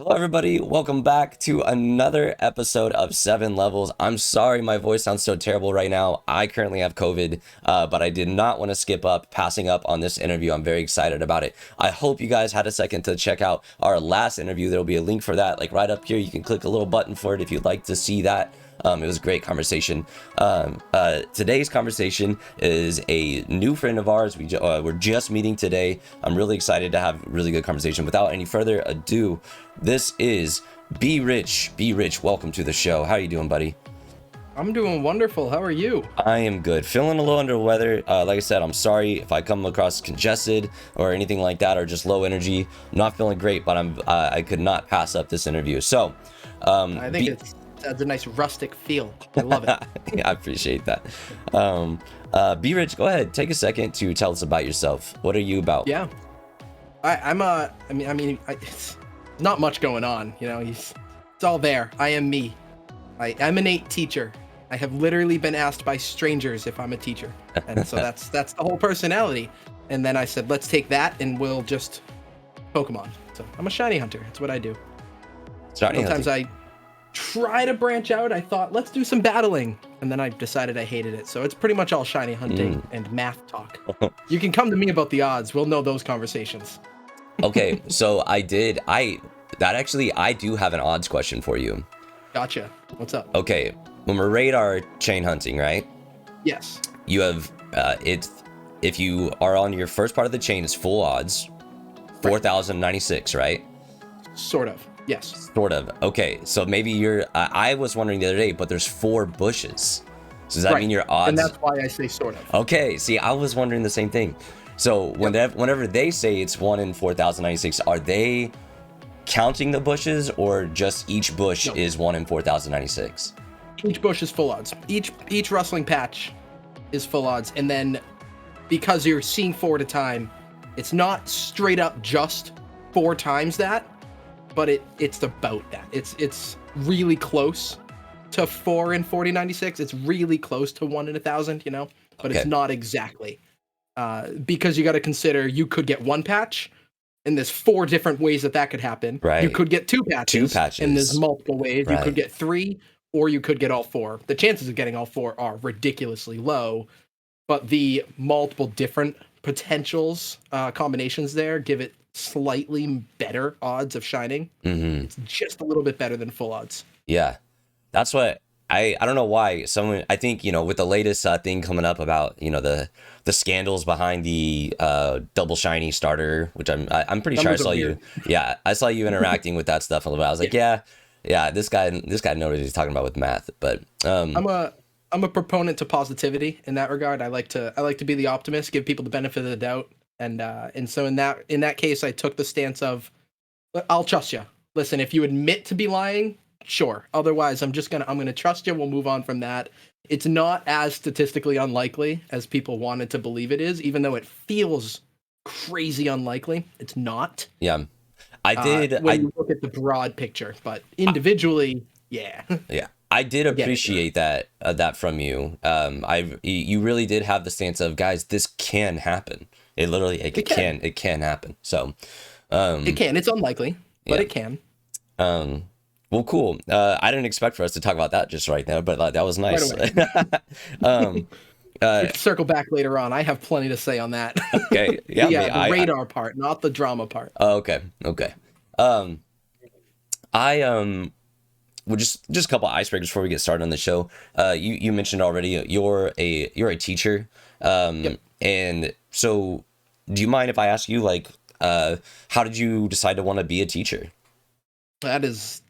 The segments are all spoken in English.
Hello, everybody. Welcome back to another episode of Seven Levels. I'm sorry my voice sounds so terrible right now. I currently have COVID, but I did not want to skip up passing up on this interview. I'm very excited about it. I hope you guys had a second to check out our last interview. There'll be a link for that, like right up here. You can click a little button for it if you'd like to see that. It was a great conversation. Today's conversation is a new friend of ours. We're just meeting today. I'm really excited to have a really good conversation. Without any further ado, this is BRich. BRich, welcome to the show. How are you doing, buddy? I'm doing wonderful. How are you? I am good. Feeling a little under the weather. Like I said, I'm sorry if I come across congested or anything like that, or just low energy. I'm not feeling great, but I could not pass up this interview. So, I think it's a nice rustic feel. I love it. Yeah, I appreciate that. BRich, go ahead. Take a second to tell us about yourself. What are you about? Yeah, it's not much going on. You know, it's all there. I am me. I emanate teacher. I have literally been asked by strangers if I'm a teacher, and so that's the whole personality. And then I said, let's take that and we'll just Pokemon. So I'm a shiny hunter. That's what I do. Sometimes I try to branch out. I thought, let's do some battling, and then I decided I hated it. So it's pretty much all shiny hunting and math talk. You can come to me about the odds. We'll know those conversations. Okay, so I do have an odds question for you. Gotcha. What's up? Okay, when we're radar chain hunting, right? Yes. You have if you are on your first part of the chain, it's full odds, 4,096, right? Sort of. Yes. Sort of. Okay, so maybe I was wondering the other day, but there's 4 bushes. So does that mean your odds? And that's why I say sort of. Okay, see, I was wondering the same thing. So whenever they say it's 1 in 4,096, are they counting the bushes, or just each bush is 1 in 4,096? Each bush is full odds. Each rustling patch is full odds, and then because you're seeing 4 at a time, it's not straight up just 4 times that, but it's about that. It's really close to 4 in 4096. It's really close to 1 in 1,000, you know, but It's not exactly. Because you got to consider you could get 1 patch, and there's 4 different ways that could happen. Right. You could get 2 patches. And there's multiple ways. Right. You could get 3, or you could get all 4. The chances of getting all 4 are ridiculously low, but the multiple different potentials, combinations there give it slightly better odds of shining. Mm-hmm. It's just a little bit better than full odds. Yeah, that's what I don't know why I think, you know, with the latest thing coming up about, you know, the scandals behind the double shiny starter, which I'm pretty sure I saw you. Yeah, I saw you interacting with that stuff a little bit. I was like, yeah, this guy knows what he's talking about with math. But I'm a proponent to positivity in that regard. I like to be the optimist, give people the benefit of the doubt. And so in that case, I took the stance of, I'll trust you. Listen, if you admit to be lying, sure. Otherwise, I'm gonna trust you. We'll move on from that. It's not as statistically unlikely as people wanted to believe it is, even though it feels crazy unlikely. It's not. Yeah, when you look at the broad picture, but individually, yeah. Yeah. I did appreciate that from you. You really did have the stance of, guys, this can happen. It can happen. So, it can. It's unlikely, but it can. Well, cool. I didn't expect for us to talk about that just right now, but that was nice. We can circle back later on. I have plenty to say on that. Okay. Yeah. The radar part, not the drama part. Oh, okay. Well, just a couple of icebreakers before we get started on the show. You mentioned already you're a teacher, and so do you mind if I ask you, like, how did you decide to want to be a teacher? That is,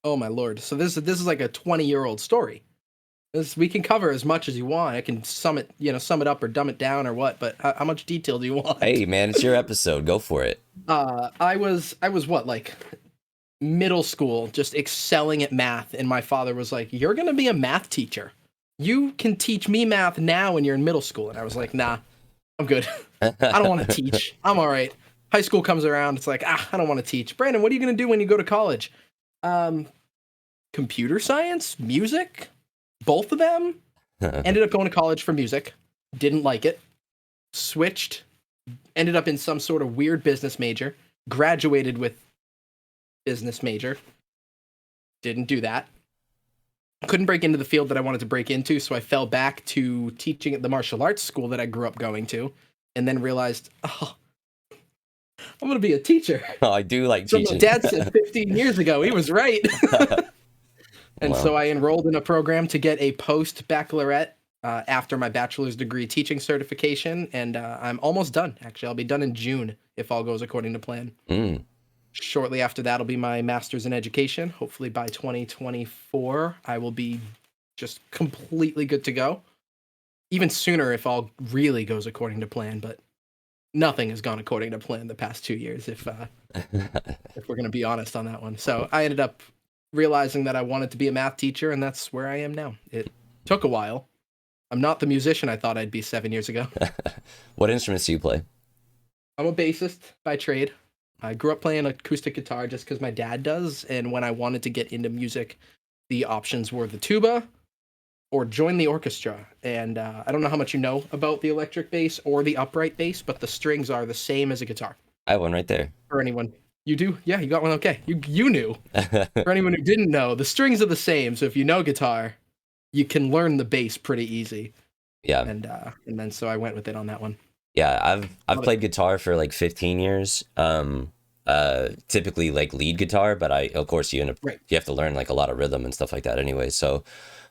oh my lord! So this is like a 20-year-old story. We can cover as much as you want. I can sum it up or dumb it down or what. But how much detail do you want? Hey man, it's your episode. Go for it. I was what, like, middle school, just excelling at math, and my father was like, "You're gonna be a math teacher. You can teach me math now when you're in middle school." And I was like, "Nah, I'm good. I don't want to teach. I'm all right." High school comes around, it's like, I don't want to teach. Brandon, what are you gonna do when you go to college? Computer science, music, both of them. Ended up going to college for music. Didn't like it. Switched. Ended up in some sort of weird business major. Graduated with business major. Didn't do that. Couldn't break into the field that I wanted to break into, so I fell back to teaching at the martial arts school that I grew up going to, and then realized, oh, I'm going to be a teacher. Oh, I do like So teaching. my dad said 15 years ago, he was right. And Wow. so I enrolled in a program to get a post-baccalaureate after my bachelor's degree teaching certification, and I'm almost done. Actually, I'll be done in June if all goes according to plan. Mm. Shortly after that will be my master's in education. Hopefully by 2024, I will be just completely good to go. Even sooner if all really goes according to plan, but nothing has gone according to plan the past 2 years, if we're going to be honest on that one. So I ended up realizing that I wanted to be a math teacher, and that's where I am now. It took a while. I'm not the musician I thought I'd be 7 years ago. What instruments do you play? I'm a bassist by trade. I grew up playing acoustic guitar just because my dad does, and when I wanted to get into music, the options were the tuba or join the orchestra. And I don't know how much you know about the electric bass or the upright bass, but the strings are the same as a guitar. I have one right there. For anyone, you do? Yeah, you got one. Okay, you knew. For anyone who didn't know, the strings are the same. So if you know guitar, you can learn the bass pretty easy. Yeah. And then so I went with it on that one. Yeah, I've played guitar for like 15 years. Typically like lead guitar, but of course you have to learn like a lot of rhythm and stuff like that anyway. So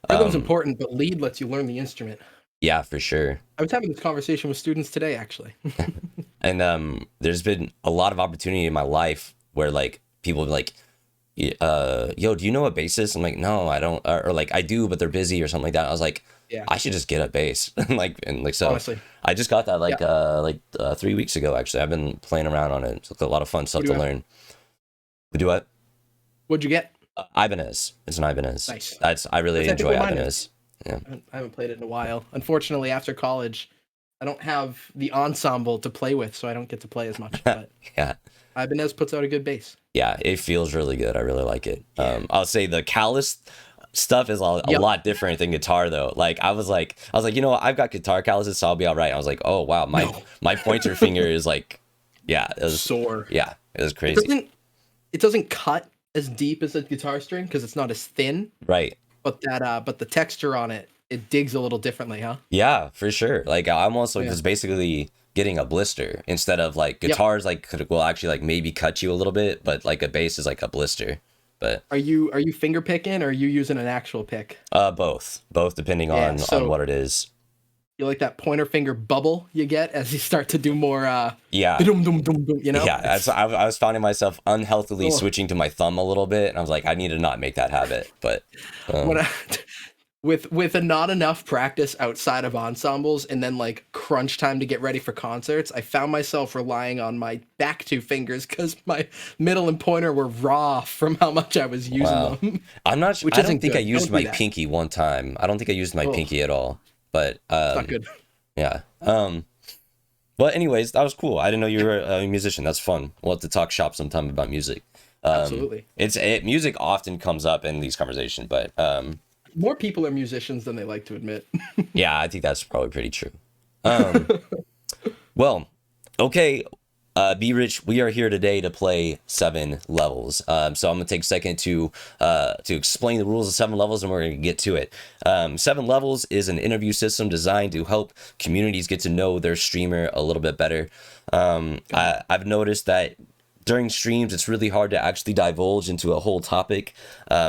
rhythm's important, but lead lets you learn the instrument. Yeah, for sure. I was having this conversation with students today, actually. And there's been a lot of opportunity in my life where like people be like, yo, do you know a bassist? I'm like, no, I don't, or like I do, but they're busy or something like that. I was like, yeah, I should just get a bass. So honestly, I just got that 3 weeks ago. Actually, I've been playing around on it. It's a lot of fun stuff to learn. Do what? What'd you get? Ibanez. It's an Ibanez. Nice. I really enjoy Ibanez. Yeah. I haven't played it in a while. Unfortunately, after college, I don't have the ensemble to play with, so I don't get to play as much. But yeah, Ibanez puts out a good bass. Yeah, it feels really good. I really like it. Yeah. I'll say the callus stuff is a lot different than guitar though. Like I was like, you know what? I've got guitar calluses, so I'll be all right. I was like, oh wow, my pointer finger is like, yeah, it was sore. Yeah, it was crazy. It doesn't cut as deep as a guitar string because it's not as thin. Right. But the texture on it digs a little differently, huh? Yeah, for sure. Like I'm also just basically getting a blister instead of like guitars will actually like maybe cut you a little bit, but like a bass is like a blister. But are you finger picking or are you using an actual pick? Both depending on what it is. You like that pointer finger bubble you get as you start to do more you know? Yeah, I was finding myself unhealthily switching to my thumb a little bit, and I was like, I need to not make that habit. But with a not enough practice outside of ensembles and then like crunch time to get ready for concerts, I found myself relying on my back two fingers because my middle and pointer were raw from how much I was using them. I'm not sure. I don't think I used my pinky one time. I don't think I used my pinky at all. But not good. Yeah. But anyways, that was cool. I didn't know you were a musician. That's fun. We'll have to talk shop sometime about music. Absolutely. Music often comes up in these conversations, but more people are musicians than they like to admit. Yeah, I think that's probably pretty true. Well, okay. BRich, we are here today to play 7 levels. So I'm gonna take a second to explain the rules of 7 levels, and we're gonna get to it. 7 levels is an interview system designed to help communities get to know their streamer a little bit better. I've noticed that during streams, it's really hard to actually divulge into a whole topic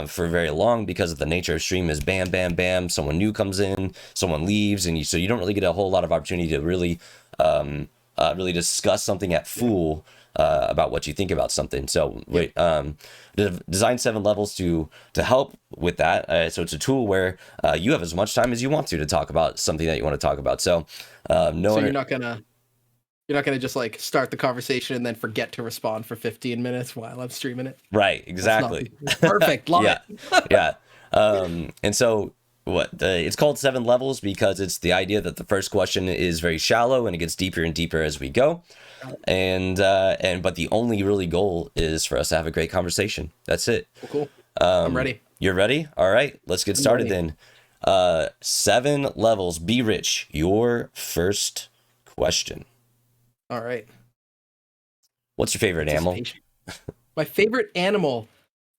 for very long because of the nature of stream is bam, bam, bam. Someone new comes in, someone leaves, and so you don't really get a whole lot of opportunity to really discuss something at full about what you think about something. So design 7 levels to help with that. So it's a tool where you have as much time as you want to talk about something that you want to talk about. So you're not gonna just like start the conversation and then forget to respond for 15 minutes while I'm streaming it. Right. Exactly. Perfect. Love it. Yeah. And so it's called 7 levels because it's the idea that the first question is very shallow and it gets deeper and deeper as we go. But the only really goal is for us to have a great conversation. That's it. Cool. I'm ready. You're ready? All right, let's get started then. 7 levels. BRich, your first question. All right. What's your favorite animal? My favorite animal.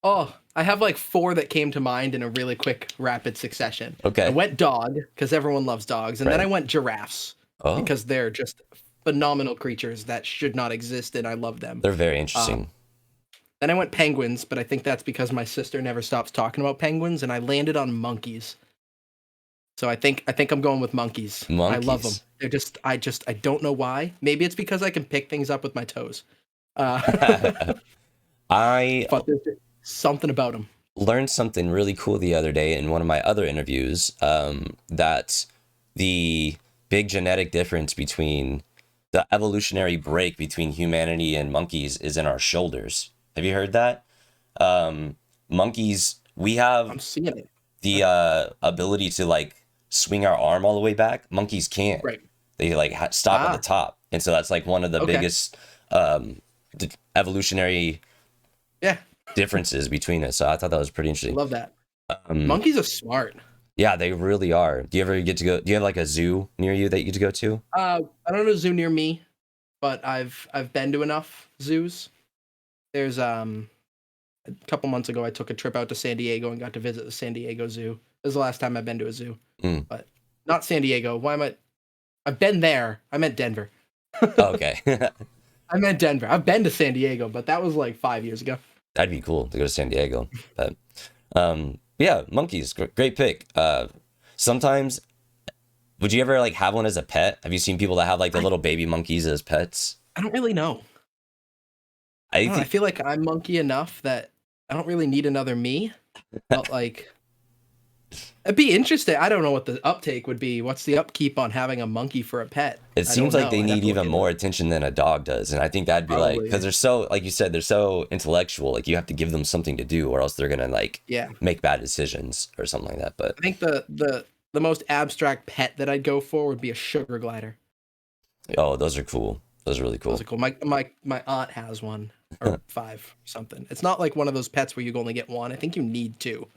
Oh, I have like four that came to mind in a really quick, rapid succession. I Okay. went dog because everyone loves dogs, and then I Right. went giraffes Oh, because they're just phenomenal creatures that should not exist, and I love them. they're very Um, interesting. then I went penguins, but I think that's because my sister never stops talking about penguins, and I landed on monkeys. So I think I'm going with monkeys. I love them. Monkeys. I don't know why. Maybe it's because I can pick things up with my toes. Uh, I but there's just something about them. learned something really cool the other day in one of my other interviews, that the big genetic difference between the evolutionary break between humanity and monkeys is in our shoulders. Have you heard that? Monkeys, we have I'm seeing it. the ability to like swing our arm all the way back. Monkeys can't. Right. They like stop at the Ah, top, and so that's like one of the okay. biggest evolutionary Yeah, differences between us. So I thought that was pretty interesting. love that. Um, Monkeys are smart. yeah, they really are. Do you ever get to go? Do you have like a zoo near you that you get to go to? I don't know a zoo near me, but I've been to enough zoos. There's a couple months ago I took a trip out to San Diego and got to visit the San Diego Zoo. This is the last time I've been to a zoo, Mm. but not San Diego. Why am I? I've been there. I meant Denver. Oh, okay. I meant Denver. I've been to San Diego, but that was like 5 years ago. That'd be cool to go to San Diego. But yeah, monkeys, great pick. Sometimes, would you ever like have one as a pet? Have you seen people that have like the I, little baby monkeys as pets? I don't really know. I I don't know. I think feel like I'm monkey enough that I don't really need another me. But like, it'd be interesting. I don't know what the uptake would be. What's the upkeep on having a monkey for a pet? it I seems don't like know. they I'd have need to look even into more it. attention than a dog does, and I think that'd be like because Probably. they're so, like you said, they're so intellectual. Like you have to give them something to do, or else they're gonna like Yeah. make bad decisions or something like that. But I think the most abstract pet that I'd go for would be a sugar glider. oh, those are cool. Those are really Those cool. are cool. My aunt has one or five something. It's not like one of those pets where you only get one. I think you need two.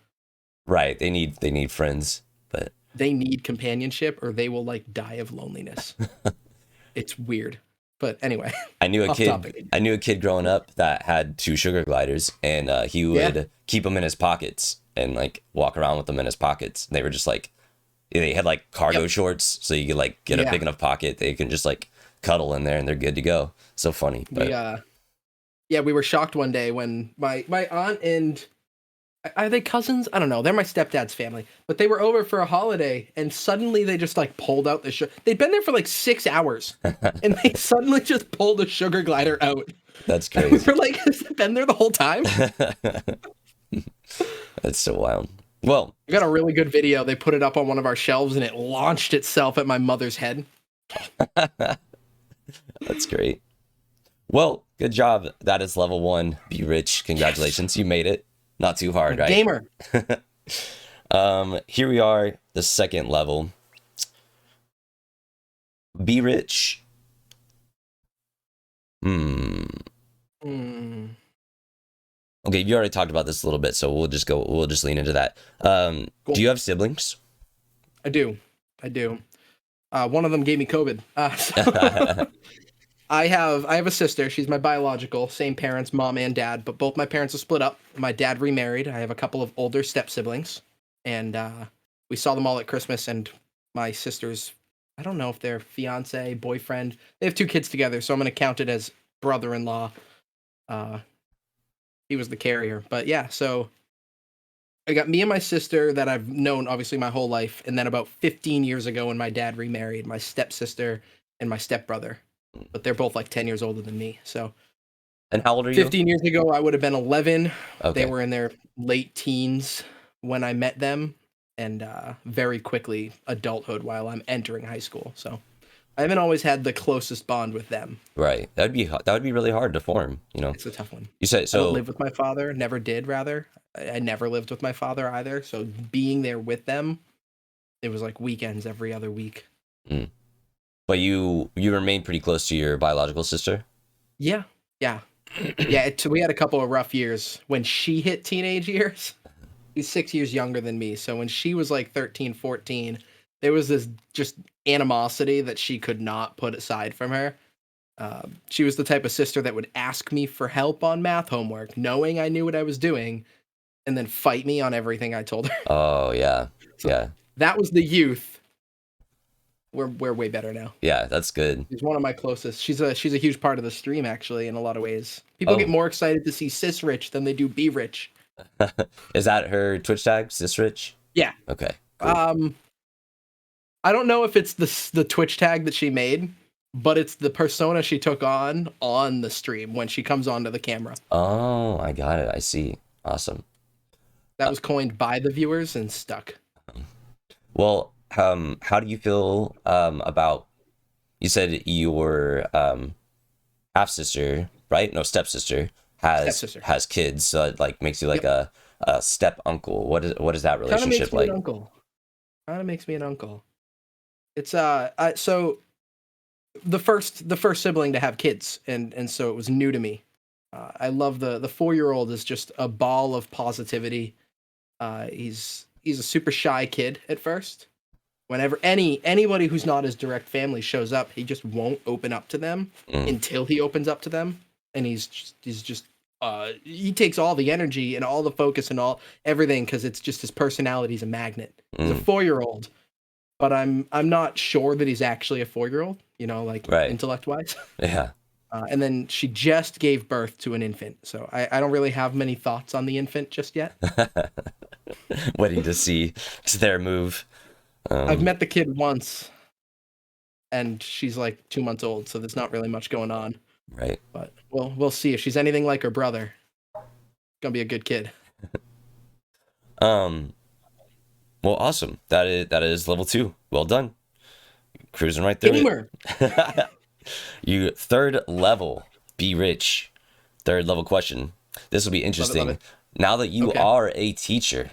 Right? They need friends, but They need companionship or they will like die of loneliness. It's weird. But anyway, I knew a off kid. topic. I knew a kid growing up that had two sugar gliders, and he Yeah. would keep them in his pockets and like walk around with them in his pockets. They were just like they had like cargo Yep. shorts, so you could like get a Yeah. big enough pocket. They can just like cuddle in there, and they're good to go. So funny, We but yeah, we were shocked one day when my aunt and are they cousins? I don't know. They're my stepdad's family, but they were over for a holiday, and suddenly they just like pulled out the sugar. They'd been there for like 6 hours, and they suddenly just pulled a sugar glider out. that's And we crazy. were like, "Has it been there the whole time?" That's so wild. Well, We got a really good video. They put it up on one of our shelves, and it launched itself at my mother's head. that's great. Well, good job. That is level one. Be rich. Congratulations, you made it. Not too I'm a hard, right? gamer. Here we are, the second level. Be rich. Hmm. Hmm. Okay, you already talked about this a little bit, so we'll just lean into that. Cool. Do you have siblings? I do. I do. One of them gave me COVID. So I have a sister. She's my biological, same parents, mom and dad, but both my parents are split up. My dad remarried. I have a couple of older step siblings, and we saw them all at Christmas. And my sister's, I don't know if they're fiance, boyfriend. They have two kids together, so I'm gonna count it as brother-in-law. Uh, he was the carrier, but yeah. So I got me and my sister that I've known obviously my whole life, and then about 15 years ago, when my dad remarried, my stepsister and my stepbrother. But they're both like 10 years older than me. So And how old are you? 15 years ago, I would have been 11. They Okay. were in their late teens when I met them, and very quickly adulthood while I'm entering high school. So I haven't always had the closest bond with them. Right. That would be really hard to form, you know. It's a tough one. You said I don't so. live with my father, never did, rather. I never lived with my father either. So being there with them, it was like weekends every other week. Mm. But you remain pretty close to your biological sister? Yeah. Yeah. Yeah. We had a couple of rough years when she hit teenage years. She's 6 years younger than me. So when she was like 13, 14, there was this just animosity that she could not put aside from her. She was the type of sister that would ask me for help on math homework, knowing I knew what I was doing, and then fight me on everything I told her. Oh yeah, So yeah, that was the youth. We're way better now. yeah. That's good. She's one of my closest. She's a huge part of the stream, actually, in a lot of ways. People get Oh, more excited to see BRich than they do BRich. is that her Twitch tag, SisRich? Yeah. Okay, cool. I don't know if it's the Twitch tag that she made, but it's the persona she took on the stream when she comes onto the camera. Oh, I got it. I see. Awesome. That was coined by the viewers and stuck. Well, how do you feel about? You said your half sister, right? No, stepsister Stepsister. has kids, so it like makes you like Yep. a step uncle. What is that Kind of makes relationship me an like? uncle. Kind of makes me an uncle. It's so the first sibling to have kids, and so it was new to me. I love the 4-year-old is just a ball of positivity. He's a super shy kid at first. Whenever anybody who's not his direct family shows up, he just won't open up to them Mm, until he opens up to them, and he's just he takes all the energy and all the focus and all everything because it's just his personality's a magnet. He's a mm, 4-year-old, but I'm not sure that he's actually a 4-year-old. Like right. intellect wise. Yeah. And then she just gave birth to an infant, so I don't really have many thoughts on the infant just yet. Waiting to see their move. I've Um, met the kid once, and she's like 2 months old, so there's not really much going on. right. But we'll see if she's anything like her brother. Gonna be a good kid. Um, well, awesome. That is level 2. Well done. Cruising right through Gamer. it. You third level, BRich. Third level question. This will be Love it, love interesting. it. Now that you Okay. are a teacher,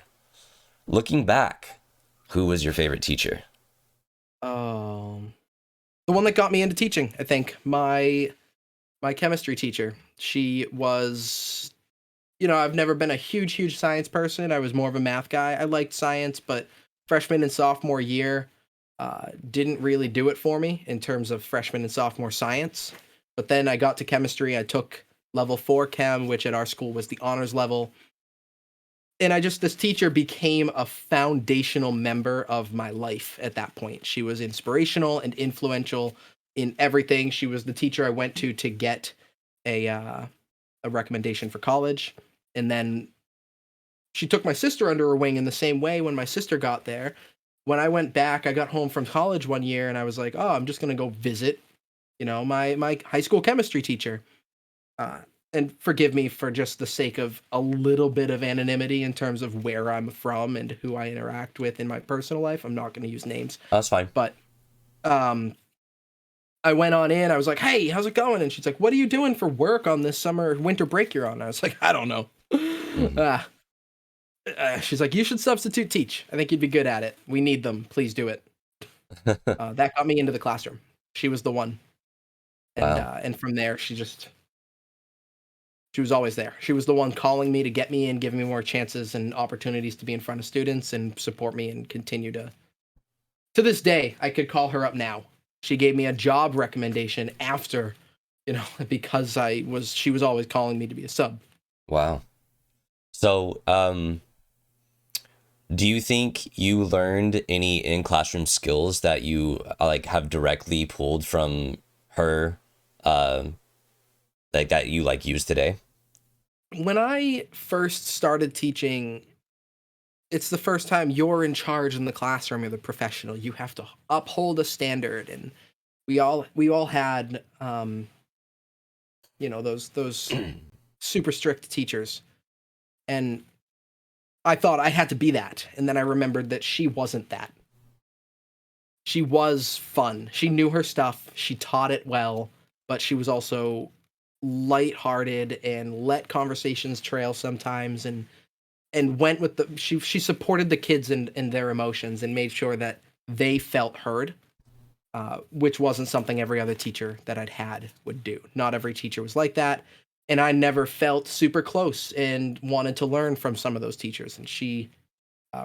looking back, who was your favorite teacher? Um, the one that got me into teaching, I think, my chemistry teacher. She was, I've never been a huge science person. I was more of a math guy. I liked science, but freshman and sophomore year didn't really do it for me in terms of freshman and sophomore science. But then I got to chemistry. I took level 4 chem, which at our school was the honors level. And this teacher became a foundational member of my life at that point. She was inspirational and influential in everything. She was the teacher I went to get a recommendation for college, and then she took my sister under her wing in the same way when my sister got there. When I went back, I got home from college one year, and I was like, "Oh, I'm just gonna go visit, my high school chemistry teacher." Uh, and forgive me for just the sake of a little bit of anonymity in terms of where I'm from and who I interact with in my personal life. I'm not going to use names, That's fine. but um, I went on in. I was like, "Hey, how's it going?" And she's like, "What are you doing for work on this winter break you're on?" I was like, "I don't know." Mhm. Uh, she's like, "You should substitute teach. I think you'd be good at it. We need them. Please do it." That got me into the classroom. She was the one, Wow. and from there, she was always there. She was the one calling me to get me in, giving me more chances and opportunities to be in front of students and support me and continue to. To this day, I could call her up now. She gave me a job recommendation after, because she was always calling me to be a sub. Wow. So, do you think you learned any in classroom skills that you like have directly pulled from her, like that you like use today? When I first started teaching, it's the first time you're in charge in the classroom. You're the professional. You have to uphold a standard, and we all had those super strict teachers, and I thought I had to be that, and then I remembered that she wasn't that. She was fun. She knew her stuff. She taught it well, but she was also lighthearted and let conversations trail sometimes, and went with she supported the kids and their emotions and made sure that they felt heard, which wasn't something every other teacher that I'd had would do. Not every teacher was like that, and I never felt super close and wanted to learn from some of those teachers. And she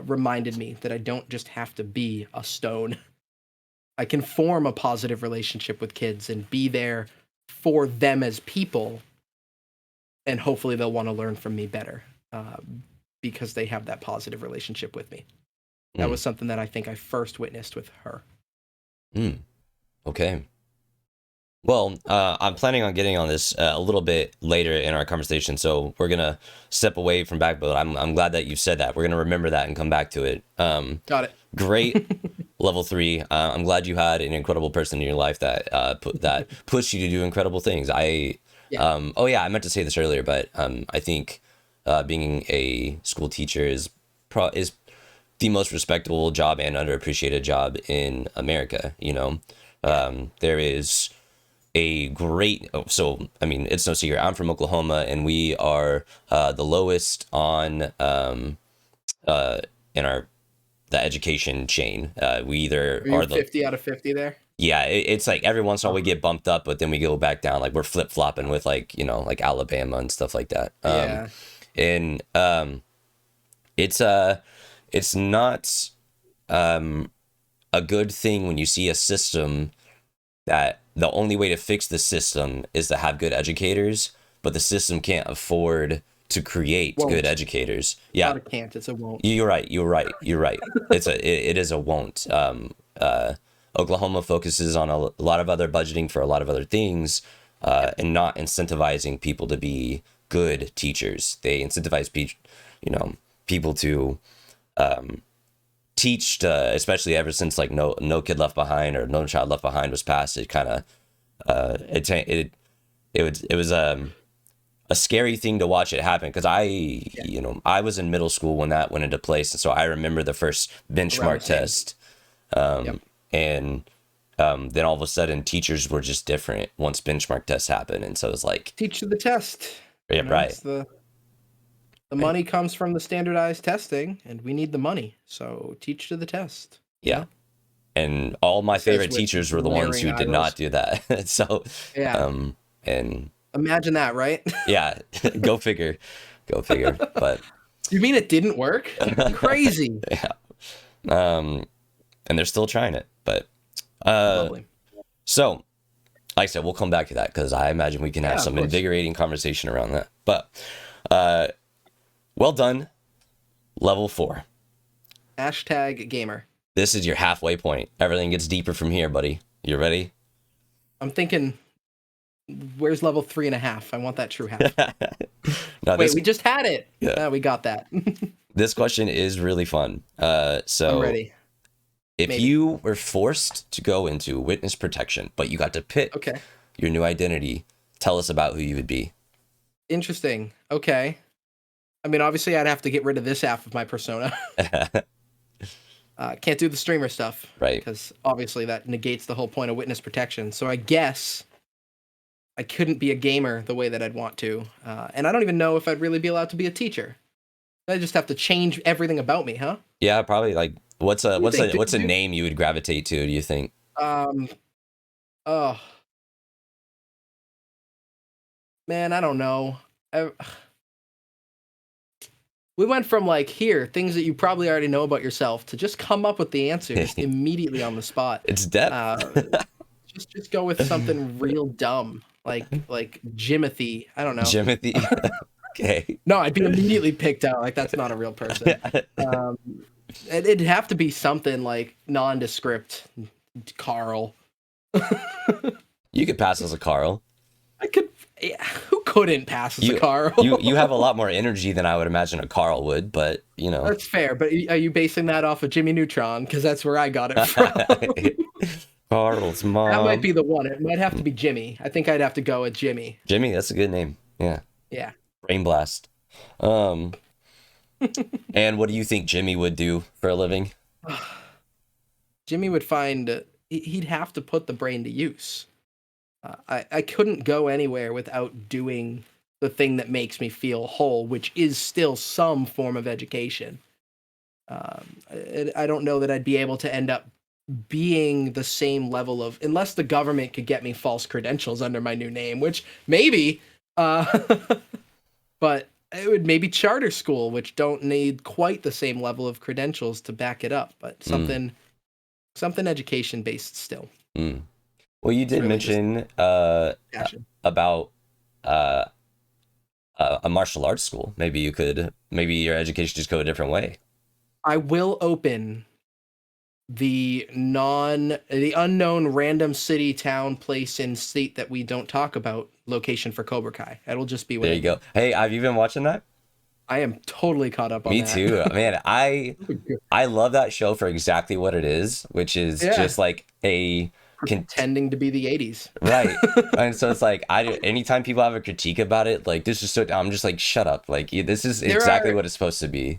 reminded me that I don't just have to be a stone. I can form a positive relationship with kids and be there for them as people, and hopefully they'll want to learn from me better, because they have that positive relationship with me. That was something that I think I first witnessed with her. Okay. Well, I'm planning on getting on this a little bit later in our conversation, so we're gonna step away from back. But I'm glad that you said that. We're gonna remember that and come back to it. Got it. Great. Level 3. I'm glad you had an incredible person in your life that pushed you to do incredible things. I meant to say this earlier, but I think being a school teacher is the most respectable job and underappreciated job in America. There is a great, it's no secret, I'm from Oklahoma, and we are the lowest on in our the education chain. We either are 50 out of 50 there. Yeah, it's like every once in a while we get bumped up, but then we go back down. Like we're flip flopping with like Alabama and stuff like that. And it's not a good thing when you see a system that the only way to fix the system is to have good educators, but the system can't afford to create good educators. Yeah, not a can't, it's a won't. You're right. It is a won't. Oklahoma focuses on a lot of other budgeting for a lot of other things, and not incentivizing people to be good teachers. They incentivize people to teach, especially ever since like no Kid Left Behind or No Child Left Behind was passed. It kind of it was a scary thing to watch it happen, because I was in middle school when that went into place, and so I remember the first benchmark test, and then all of a sudden teachers were just different once benchmark tests happened, and so it was like teach to the test. Yeah, right. The money comes from the standardized testing, and we need the money, so teach to the test. Yeah. And all my favorite teachers were the ones who did not do that. So and imagine that, right? Yeah, go figure. But you mean it didn't work? Crazy. Yeah. And they're still trying it, but so like I said, we'll come back to that, because I imagine we can have some invigorating conversation around that. But well done, level 4. #gamer. This is your halfway point. Everything gets deeper from here, buddy. You ready? I'm thinking, where's level 3.5? I want that true half. Wait, we just had it. Yeah, we got that. This question is really fun. So I'm ready. If you were forced to go into witness protection, but you got to pick your new identity, tell us about who you would be. Interesting. Okay. I mean, obviously, I'd have to get rid of this half of my persona. Can't do the streamer stuff. Right. Because obviously that negates the whole point of witness protection. So I guess I couldn't be a gamer the way that I'd want to. And I don't even know if I'd really be allowed to be a teacher. I just have to change everything about me, huh? Yeah, probably. Like, what's a name you would gravitate to, do you think? Oh. Man, I don't know. We went from like things that you probably already know about yourself, to just come up with the answers immediately on the spot. It's depth. Just go with something real dumb, like Jimothy. I don't know. Jimothy. Okay. No, I'd be immediately picked out. Like, that's not a real person. It'd have to be something like nondescript. Carl. You could pass as a Carl. I could. Yeah, who couldn't pass as a Carl? you have a lot more energy than I would imagine a Carl would, but you know. That's fair, but are you basing that off of Jimmy Neutron? Because that's where I got it from. Carl's mom. That might be the one. It might have to be Jimmy. I think I'd have to go with Jimmy. Jimmy, that's a good name. Yeah. Yeah. Brain blast. And what do you think Jimmy would do for a living? Jimmy would he'd have to put the brain to use. I couldn't go anywhere without doing the thing that makes me feel whole, which is still some form of education. I don't know that I'd be able to end up being the same level of, unless the government could get me false credentials under my new name, which maybe, but it would maybe charter school, which don't need quite the same level of credentials to back it up, but something education based still. Well, you It's did really just mention passion. about uh, a martial arts school. Maybe your education just go a different way. I will open the unknown random city, town, place, and state that we don't talk about location for Cobra Kai. That'll just be what There I you go. do. Hey, have you been watching that? I am totally caught up on Me that. too, man. I love that show for exactly what it is, which is Yeah, just like a con pretending to be the 80s. right. And so it's like anytime people have a critique about it, like this is so I'm just like shut up. Like this is There exactly are, what it's supposed to be.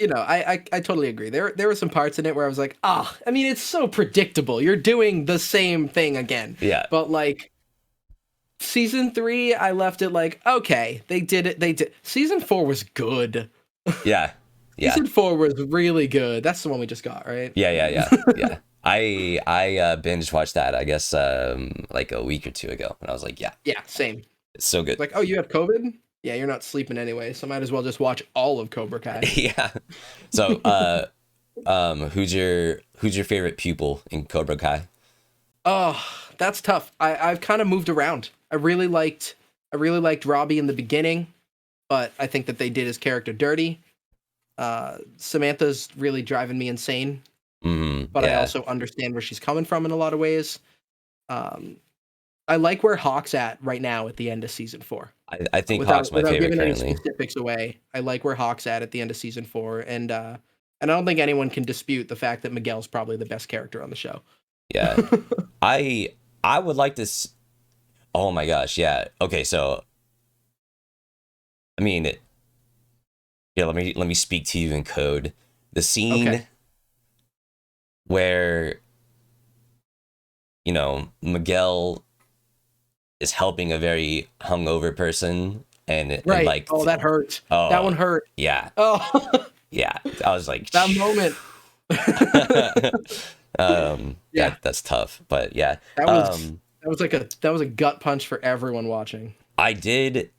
I totally agree. There were some parts in it where I was like, I mean, it's so predictable. You're doing the same thing again. Yeah. But like season 3, I left it like, okay, they did it. They did. Season 4 was good. Yeah. Yeah. Season 4 was really good. That's the one we just got, right? Yeah. I binge watched that, I guess like a week or two ago, and I was like, yeah, Yeah, same. it's so good. Like, oh, you have COVID? Yeah, you're not sleeping anyway, so might as well just watch all of Cobra Kai. Yeah. So who's your favorite pupil in Cobra Kai? Oh, that's tough. I've kind of moved around. I really liked Robbie in the beginning, but I think that they did his character dirty. Samantha's really driving me insane, but I Yeah. also understand where she's coming from in a lot of ways. Um, I like where Hawk's at right now at the end of season 4. I think Hawk's Without my without favorite giving any currently. specifics away, I like where Hawk's at the end of season 4, and I don't think anyone can dispute the fact that Miguel's probably the best character on the show. Yeah. I I would like this. Oh my gosh, yeah. Okay, so I mean, yeah, let me speak to you in code. The Okay. scene where, Miguel is helping a very hungover person and Right. like Oh, that hurt. That oh, one hurt. yeah. Oh, Yeah. I was like that moment. Yeah, that's tough, but yeah. that was that was a gut punch for everyone watching. I did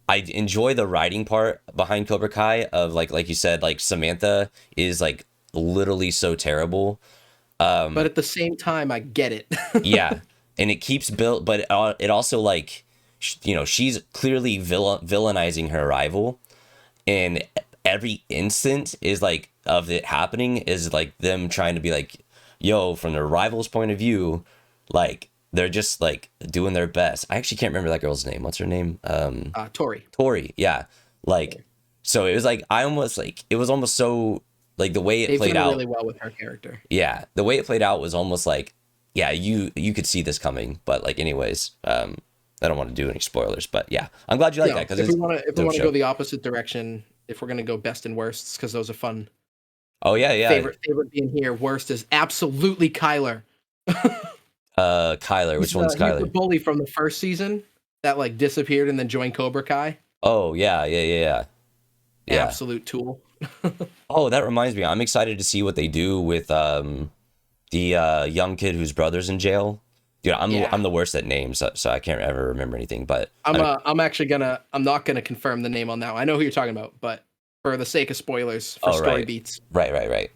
I enjoy the writing part behind Cobra Kai of like you said, like Samantha is like literally so terrible. But at the same time, I get it. Yeah, and it keeps built, but it also like she's clearly villainizing her rival, and every instant is like of it happening is like them trying to be like, yo, from the rival's point of view, like they're just like doing their best. I actually can't remember that girl's name. What's her name? Tori. Tori. Yeah, like so it was like I almost like it was almost so like the way it They've played done out. really well with her character. Yeah, the way it played out was almost like, yeah, you could see this coming, but like anyways, I don't want to do any spoilers, but yeah, I'm glad you like No, that because if we it's want to a if we dope want to go show. the opposite direction, if we're gonna go best and worsts, because those are fun. Oh yeah, yeah. Favorite being here. Worst is absolutely Kyler. Kyler, which one's He's the Kyler? bully from the first season that like disappeared and then joined Cobra Kai. Oh yeah. Yeah. Absolute tool. Oh, that reminds me, I'm excited to see what they do with the young kid whose brother's in jail. Dude, Yeah. I'm the worst at names, so I can't ever remember anything. But I'm not gonna confirm the name on that one. I know who you're talking about, but for the sake of spoilers for oh story right, beats. right.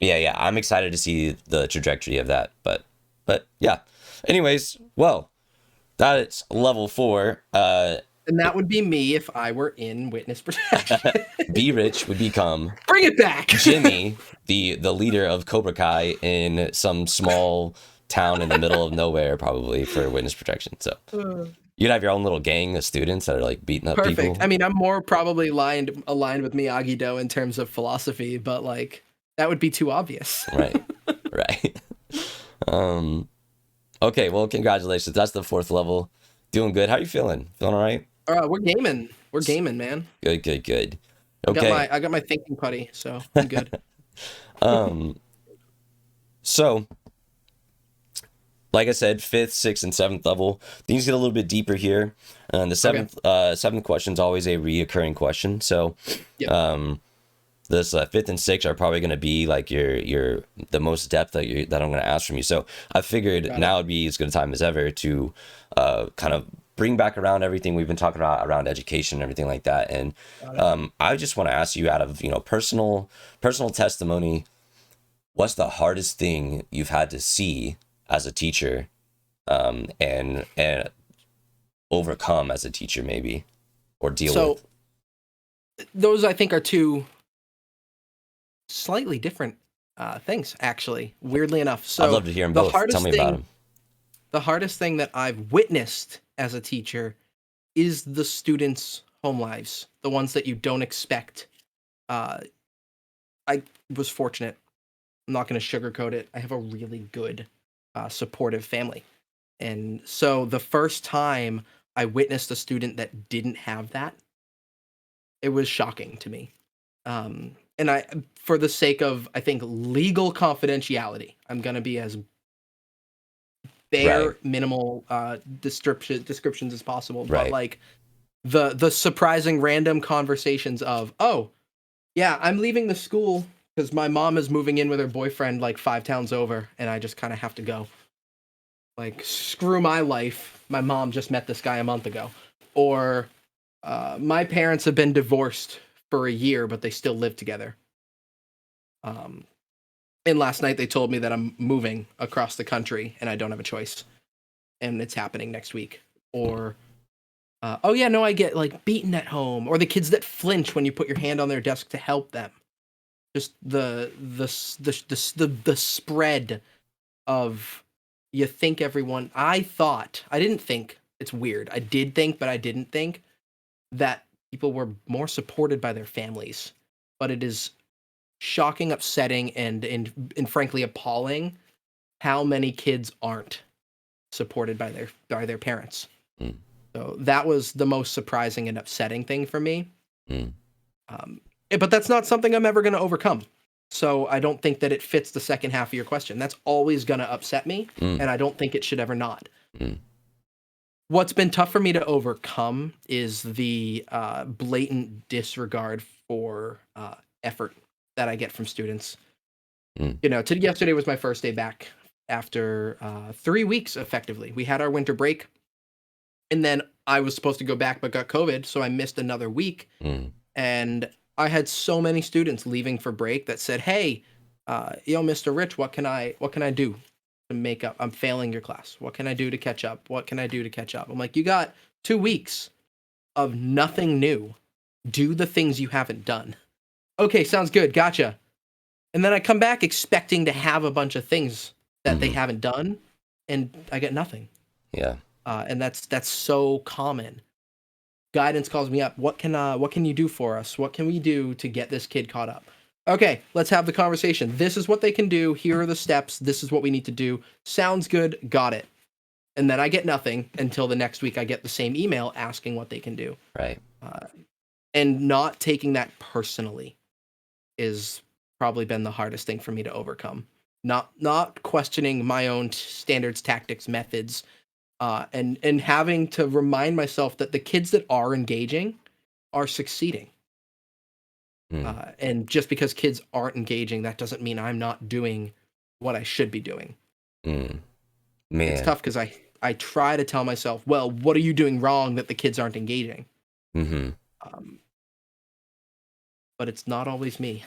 Yeah. I'm excited to see the trajectory of that. But yeah. Anyways, well, that's level 4. And that would be me if I were in witness protection. BRich would become Bring it back. Jimmy, the leader of Cobra Kai in some small town in the middle of nowhere, probably for witness protection. So you'd have your own little gang of students that are like beating up Perfect. people. I mean, I'm more probably aligned with Miyagi-Do in terms of philosophy, but like that would be too obvious. Right, right. Um. Okay. Well, congratulations. That's the 4th level. Doing good. How are you feeling? Feeling all right? We're gaming. We're gaming, man. Good. I got Okay. my thinking putty, so I'm good. Um. So, like I said, 5th, 6th, and 7th level. Things get a little bit deeper here. And the Okay. seventh question is always a reoccurring question. So, Yep. this 5th and 6th are probably going to be like your the most depth that I'm going to ask from you. So I figured Got it. now would be as good a time as ever to kind of bring back around everything we've been talking about around education and everything like that. And Got it. I just want to ask you out of personal testimony, what's the hardest thing you've had to see as a teacher, and overcome as a teacher, maybe, or deal So with? those, I think, are two slightly different things, actually, weirdly enough. I'd So love to hear them the both. Tell hardest me about thing, them. the hardest thing that I've witnessed as a teacher is the students' home lives, the ones that you don't expect. Uh, I was fortunate. I'm not going to sugarcoat it. I have a really good, supportive family. And so the first time I witnessed a student that didn't have that, it was shocking to me. And I, for the sake of, I think, legal confidentiality, I'm going to be as Right, bare minimal descriptions as possible. But right. like the surprising random conversations of, oh, yeah, I'm leaving the school because my mom is moving in with her boyfriend like 5 towns over, and I just kind of have to go. Like, screw my life. My mom just met this guy a month ago. Or my parents have been divorced for a year, but they still live together. Um, and last night they told me that I'm moving across the country and I don't have a choice, and it's happening next week. Or oh yeah, no, I get like beaten at home. Or the kids that flinch when you put your hand on their desk to help them. Just the spread of, you think everyone, I didn't think, it's weird, I did think, but I didn't think that people were more supported by their families. But it is shocking, upsetting, and frankly appalling how many kids aren't supported by their parents. Mm, So that was the most surprising and upsetting thing for me. mm, But that's not something I'm ever going to overcome. So I don't think that it fits the second half of your question. That's always going to upset me, mm, and I don't think it should ever not. mm, What's been tough for me to overcome is the blatant disregard for effort that I get from students. mm, You know, yesterday was my first day back after 3 weeks effectively. We had our winter break, and then I was supposed to go back but got COVID, so I missed another week. mm, And I had so many students leaving for break that said, "Hey, yo, Mr. Rich, what can I do to make up? I'm failing your class. What can I do to catch up? What can I do to catch up?" I'm like, "You got 2 weeks of nothing new. Do the things you haven't done." Okay, sounds good. Gotcha. And then I come back expecting to have a bunch of things that they mhm. haven't done, and I get nothing. Yeah. And that's so common. Guidance calls me up. What can you do for us? What can we do to get this kid caught up? Okay, let's have the conversation. This is what they can do. Here are the steps. This is what we need to do. Sounds good. Got it. And then I get nothing until the next week I get the same email asking what they can do. Right. Uh, and not taking that personally is probably been the hardest thing for me to overcome. Not questioning my own standards, tactics, methods, and having to remind myself that the kids that are engaging are succeeding. Mm, And just because kids aren't engaging, that doesn't mean I'm not doing what I should be doing. mm. It's Man. tough because I try to tell myself, well, what are you doing wrong that the kids aren't engaging? Mhm. Um, but it's not always me.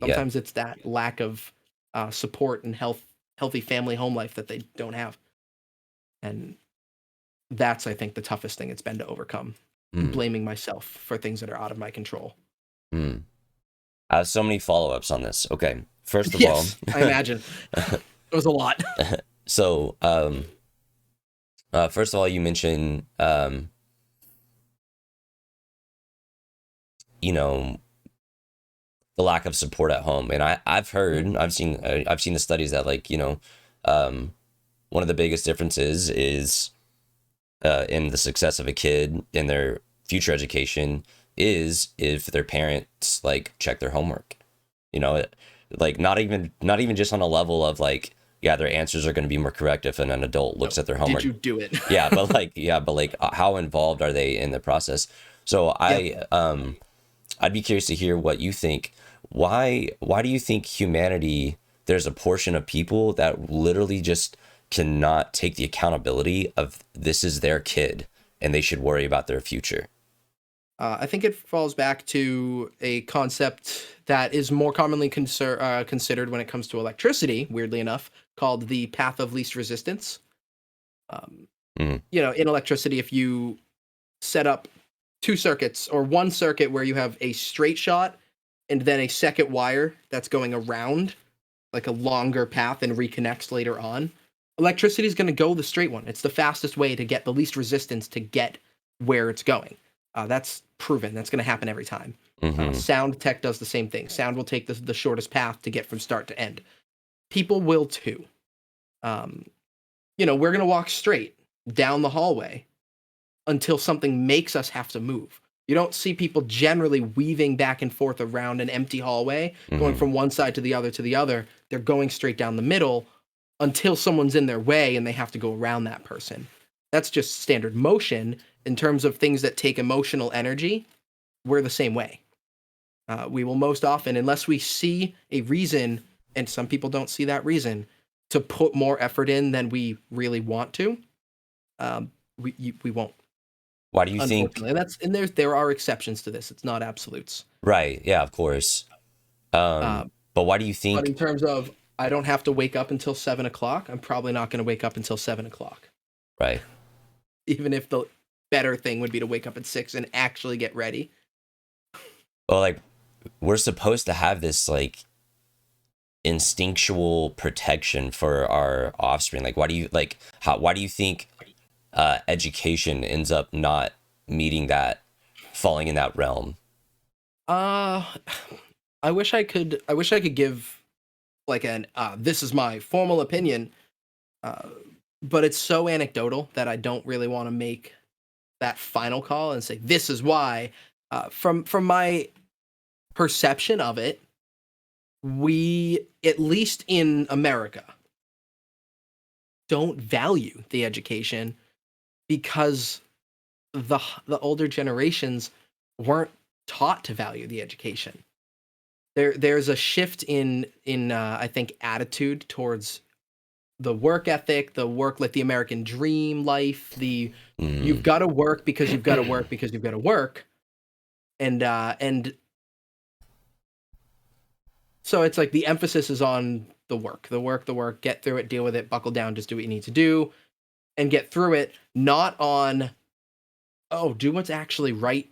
Yeah. Sometimes it's that lack of support and healthy family home life that they don't have. And that's, I think, the toughest thing it's been to overcome. Mm, Blaming myself for things that are out of my control. mm. I have so many follow-ups on this. Okay. First of all, Yes, I imagine. It was a lot. so first of all, you mentioned you know, the lack of support at home, and I've heard, I've seen the studies that, like, um, one of the biggest differences is in the success of a kid in their future education is if their parents like check their homework. Like, not even just on a level of like, yeah, their answers are going to be more correct if an adult looks No, at their did homework. you do it? Yeah, but like how involved are they in the process? So Yeah. I'd be curious to hear what you think. Why do you think humanity, there's a portion of people that literally just cannot take the accountability of this is their kid and they should worry about their future? I think it falls back to a concept that is more commonly considered when it comes to electricity, weirdly enough, called the path of least resistance. Mhm. In electricity, if you set up two circuits or one circuit where you have a straight shot and then a second wire that's going around like a longer path and reconnects later on, electricity is going to go the straight one. It's the fastest way to get the least resistance to get where it's going. That's proven. That's going to happen every time. Mhm. Sound tech does the same thing. Sound will take the shortest path to get from start to end. People will too. We're going to walk straight down the hallway until something makes us have to move. You don't see people generally weaving back and forth around an empty hallway, going Mhm. from one side to the other to the other. They're going straight down the middle until someone's in their way and they have to go around that person. That's just standard motion. In terms of things that take emotional energy, we're the same way. We will most often, unless we see a reason, and some people don't see that reason, to put more effort in than we really want to, we won't. Why do you think? Unfortunately, and there are exceptions to this. It's not absolutes. Right. Yeah, of course. Uh, But why do you but in think? terms of I don't have to wake up until 7 o'clock, I'm probably not going to wake up until 7 o'clock. Right. Even if the better thing would be to wake up at 6 and actually get ready. Well, like we're supposed to have this like instinctual protection for our offspring. Like, why do you like? Why do you think education ends up not meeting that, falling in that realm? Uh, I wish I could. I wish I could give like an this is my formal opinion, uh, but it's so anecdotal that I don't really want to make that final call and say this is why. From my perception of it, we, at least in America, don't value the education because the older generations weren't taught to value the education. There's a shift in I think attitude towards the work ethic, the work like the American dream life, the you've Mm, got to work because you've got to work because you've got to work, and so it's like the emphasis is on the work, get through it, deal with it, buckle down, just do what you need to do, and get through it. Not on do what's actually right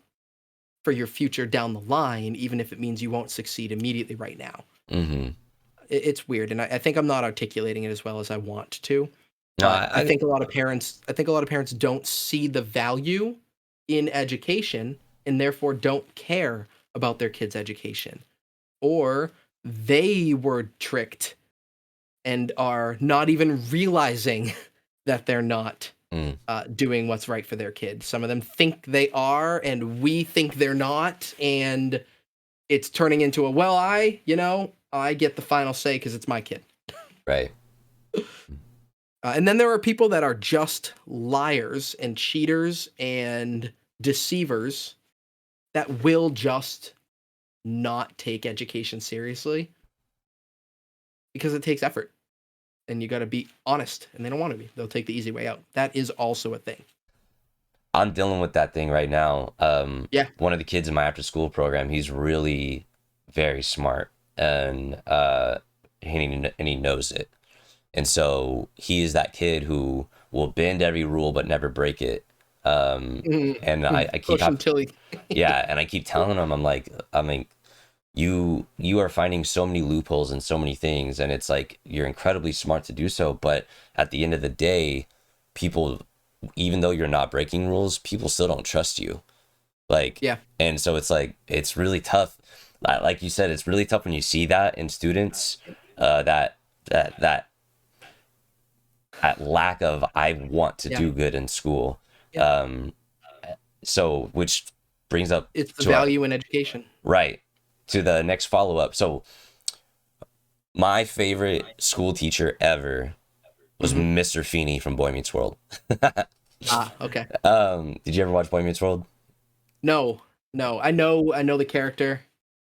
for your future down the line, even if it means you won't succeed immediately right now. mm-hmm. It's weird, and I think I'm not articulating it as well as I want to. No, But I think a lot of parents don't see the value in education and therefore don't care about their kids' education, or they were tricked and are not even realizing that they're not mm, doing what's right for their kids. Some of them think they are, and we think they're not, and it's turning into I get the final say because it's my kid. right. And then there are people that are just liars and cheaters and deceivers that will just not take education seriously because it takes effort and you got to be honest, and they don't want to be. They'll take the easy way out. That is also a thing. I'm dealing with that thing right now. Yeah. One of the kids in my after school program, he's really very smart and he knows it. And so he is that kid who will bend every rule but never break it. And I keep Push until he. yeah, and I keep telling him, I'm like, you are finding so many loopholes and so many things, and it's like you're incredibly smart to do so, but at the end of the day, people, even though you're not breaking rules, people still don't trust you. Like, Yeah. and so it's like it's really tough. Like you said, it's really tough when you see that in students, that that lack of I want to Yeah. do good in school. Yeah. Um, so which brings up It's the to our, value in education. right, to the next follow up. So my favorite school teacher ever was Mhm. Mr. Feeney from Boy Meets World. Okay. Did you ever watch Boy Meets World? No, no. I know the character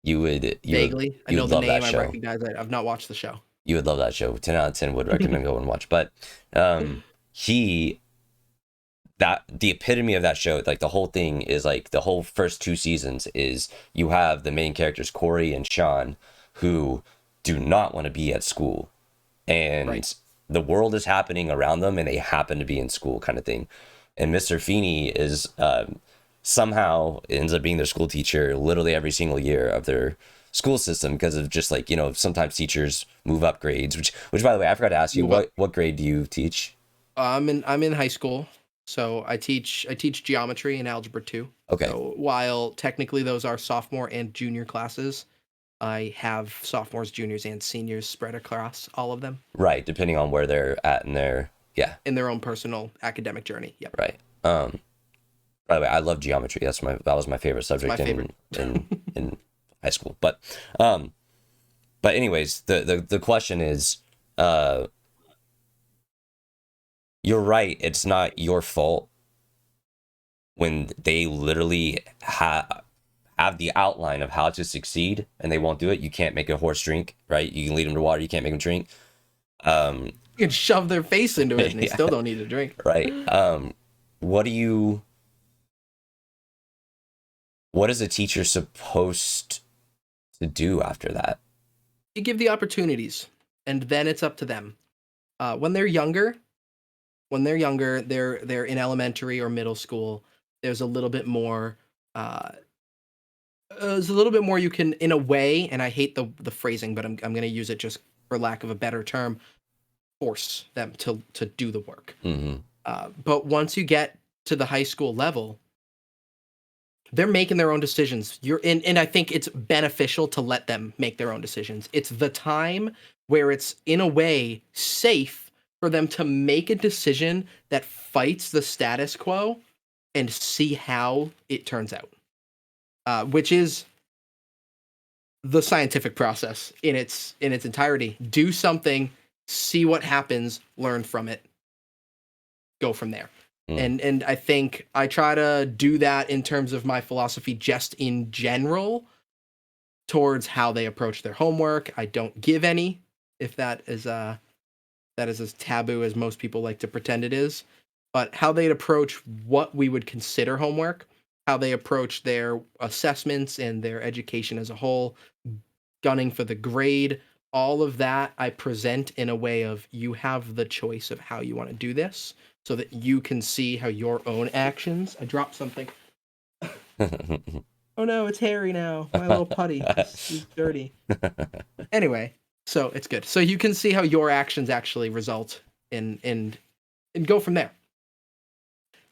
vaguely. I you know would the love that name. I show. recognize it. I've not watched the show. You would love that show. 10 out of 10 would recommend go and watch. But he that the epitome of that show, like the whole thing is like the whole first two seasons is you have the main characters Corey and Sean who do not want to be at school, and Right. the world is happening around them and they happen to be in school kind of thing. And Mr. Feeney is somehow ends up being their school teacher literally every single year of their school system because of just like, sometimes teachers move up grades, which by the way, I forgot to ask you, what grade do you teach? I'm in high school, so I teach geometry and algebra 2. Okay. So while technically those are sophomore and junior classes, I have sophomores, juniors, and seniors spread across all of them. Right, depending on where they're at in their in their own personal academic journey. Yep. Right. By the way, I love geometry. That was my favorite subject in high school. But anyways, the question is, you're right. It's not your fault when they literally have the outline of how to succeed and they won't do it. You can't make a horse drink, right? You can lead them to water. You can't make them drink. You can shove their face into it and they still don't need to drink. Right. What is a teacher supposed to do after that? You give the opportunities, and then it's up to them. When they're younger, they're in elementary or middle school. There's a little bit more. There's a little bit more you can, in a way, and I hate the phrasing, but I'm going to use it just for lack of a better term. Force them to do the work. Mm-hmm. But once you get to the high school level, they're making their own decisions. And I think it's beneficial to let them make their own decisions. It's the time where it's, in a way, safe for them to make a decision that fights the status quo and see how it turns out, which is the scientific process in its entirety. Do something, see what happens, learn from it, go from there. And I think I try to do that in terms of my philosophy just in general towards how they approach their homework. I don't give any, if that is as taboo as most people like to pretend it is. But how they'd approach what we would consider homework, how they approach their assessments and their education as a whole, gunning for the grade, all of that I present in a way of you have the choice of how you want to do this so that you can see how your own actions. I dropped something. Oh no, it's hairy now. My little putty. He's dirty. Anyway, so it's good. So you can see how your actions actually result in and go from there.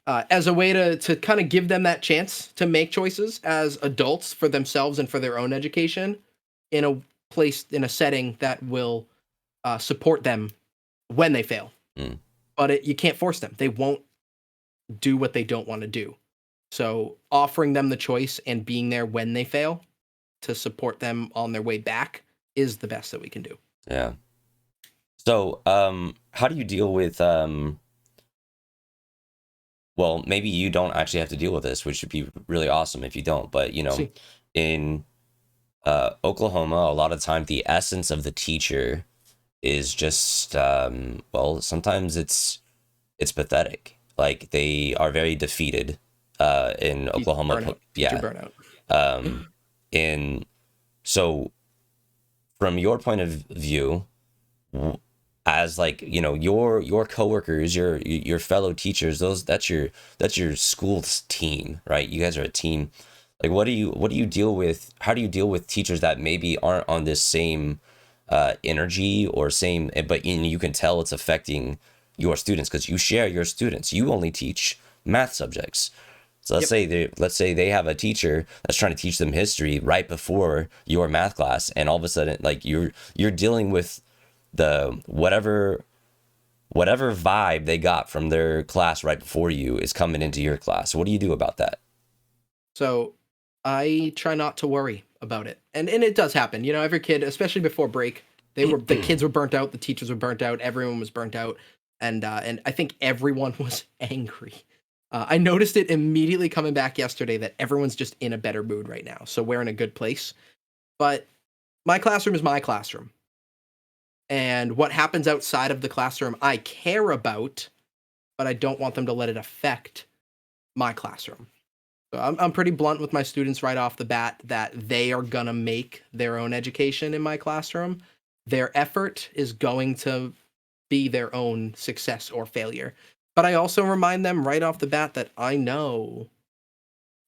As a way to kind of give them that chance to make choices as adults for themselves and for their own education in a place, in a setting that will support them when they fail. But you can't force them. They won't do what they don't want to do. So offering them the choice and being there when they fail to support them on their way back is the best that we can do. Yeah. So how do you deal with well, maybe you don't actually have to deal with this, which would be really awesome if you don't, but in Oklahoma, a lot of time the essence of the teacher is just well, sometimes it's pathetic. Like they are very defeated in Oklahoma. Teacher burnout. And so from your point of view, as like your coworkers, your fellow teachers, that's your school's team, right? You guys are a team. Like what do you deal with? How do you deal with teachers that maybe aren't on this same energy or same, but you can tell it's affecting your students because you share your students. You only teach math subjects. So let's say they have a teacher that's trying to teach them history right before your math class, and all of a sudden, like you're dealing with the whatever vibe they got from their class right before you is coming into your class. What do you do about that? So I try not to worry about it, and it does happen. Every kid, especially before break, the kids were burnt out, the teachers were burnt out, everyone was burnt out, and I think everyone was angry. I noticed it immediately coming back yesterday that everyone's just in a better mood right now. So we're in a good place. But my classroom is my classroom. And what happens outside of the classroom, I care about, but I don't want them to let it affect my classroom. So I'm pretty blunt with my students right off the bat that they are going to make their own education in my classroom. Their effort is going to be their own success or failure. But I also remind them right off the bat that I know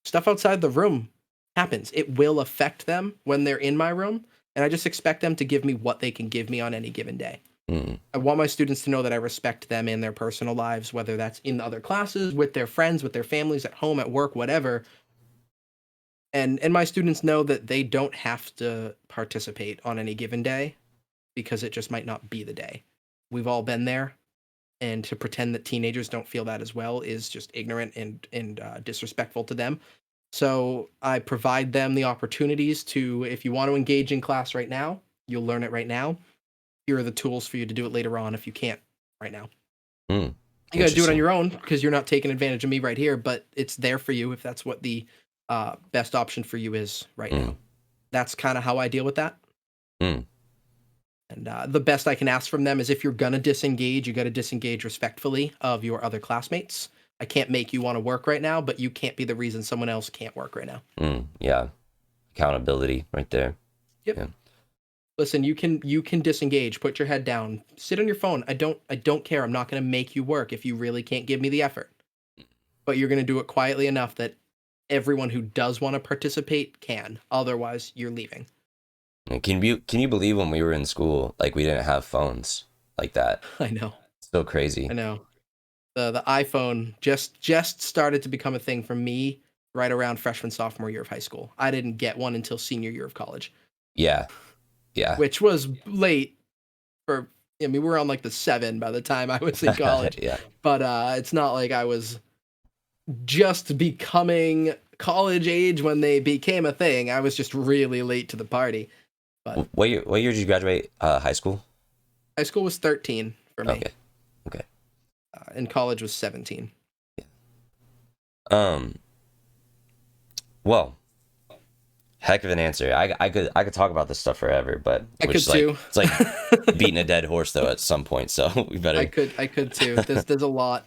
stuff outside the room happens. It will affect them when they're in my room, and I just expect them to give me what they can give me on any given day. I want my students to know that I respect them in their personal lives, whether that's in other classes, with their friends, with their families, at home, at work, whatever. And my students know that they don't have to participate on any given day because it just might not be the day. We've all been there, and to pretend that teenagers don't feel that as well is just ignorant and disrespectful to them. So I provide them the opportunities to, if you want to engage in class right now, you'll learn it right now. Here are the tools for you to do it later on if you can't right now. You got to do it on your own because you're not taking advantage of me right here, but it's there for you if that's what the best option for you is right now. That's kind of how I deal with that. And the best I can ask from them is, if you're going to disengage, you got to disengage respectfully of your other classmates. I can't make you want to work right now, but you can't be the reason someone else can't work right now. Yeah. Accountability right there. Yep. Yeah. Listen, you can disengage, put your head down, sit on your phone. I don't care. I'm not going to make you work if you really can't give me the effort. But you're going to do it quietly enough that everyone who does want to participate can. Otherwise, you're leaving. And can you believe when we were in school, like, we didn't have phones like that? I know. So crazy. I know. The iPhone just started to become a thing for me right around freshman, sophomore year of high school. I didn't get one until senior year of college. Yeah. Which was late for, I mean, we were on like the 7 by the time I was in college. Yeah. But it's not like I was just becoming college age when they became a thing. I was just really late to the party. But What year did you graduate high school? high school was 13 for me. Okay. And college was 17. Well, heck of an answer. I could talk about this stuff forever, but I could too. It's like beating a dead horse though at some point. So we better. I could too. There's a lot.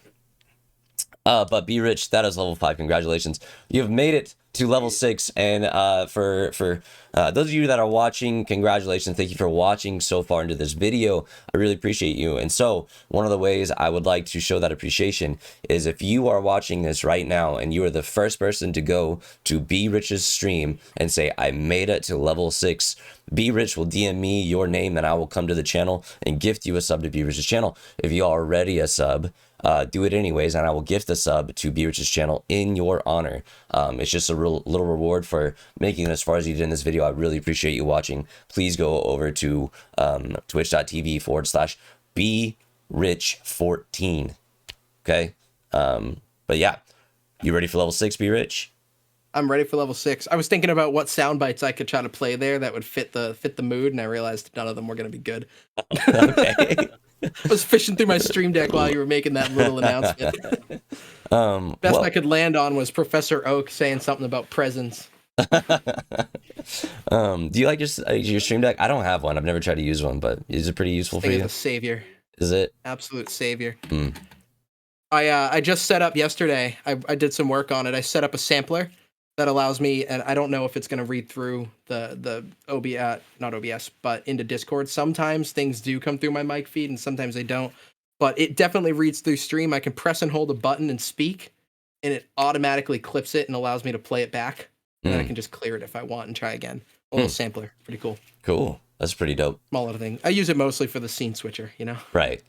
But BRich, that is level 5. Congratulations. You have made it to level 6. And for those of you that are watching, congratulations. Thank you for watching so far into this video. I really appreciate you. And so one of the ways I would like to show that appreciation is, if you are watching this right now and you are the first person to go to BRich's stream and say, I made it to level 6, BRich will DM me your name and I will come to the channel and gift you a sub to BRich's channel. If you are already a sub, do it anyways, and I will gift a sub to BRich's channel in your honor. It's just a little reward for making it as far as you did in this video. I really appreciate you watching. Please go over to twitch.tv/BRich14. Okay? But yeah, you ready for level 6, BRich? I'm ready for level 6. I was thinking about what sound bites I could try to play there that would fit the mood, and I realized none of them were going to be good. Okay. I was fishing through my stream deck while you were making that little announcement. Best I could land on was Professor Oak saying something about presents. Do you like your stream deck? I don't have one. I've never tried to use one, but is it pretty useful for you? The savior. Is it? Absolute savior. I just set up yesterday. I did some work on it. I set up a sampler that allows me, and I don't know if it's going to read through the OBS, not OBS, but into Discord. Sometimes things do come through my mic feed and sometimes they don't, but it definitely reads through stream. I can press and hold a button and speak, and it automatically clips it and allows me to play it back. And then I can just clear it if I want and try again. A little sampler. Pretty cool. Cool. That's pretty dope. Small little thing. I use it mostly for the scene switcher, you know? Right.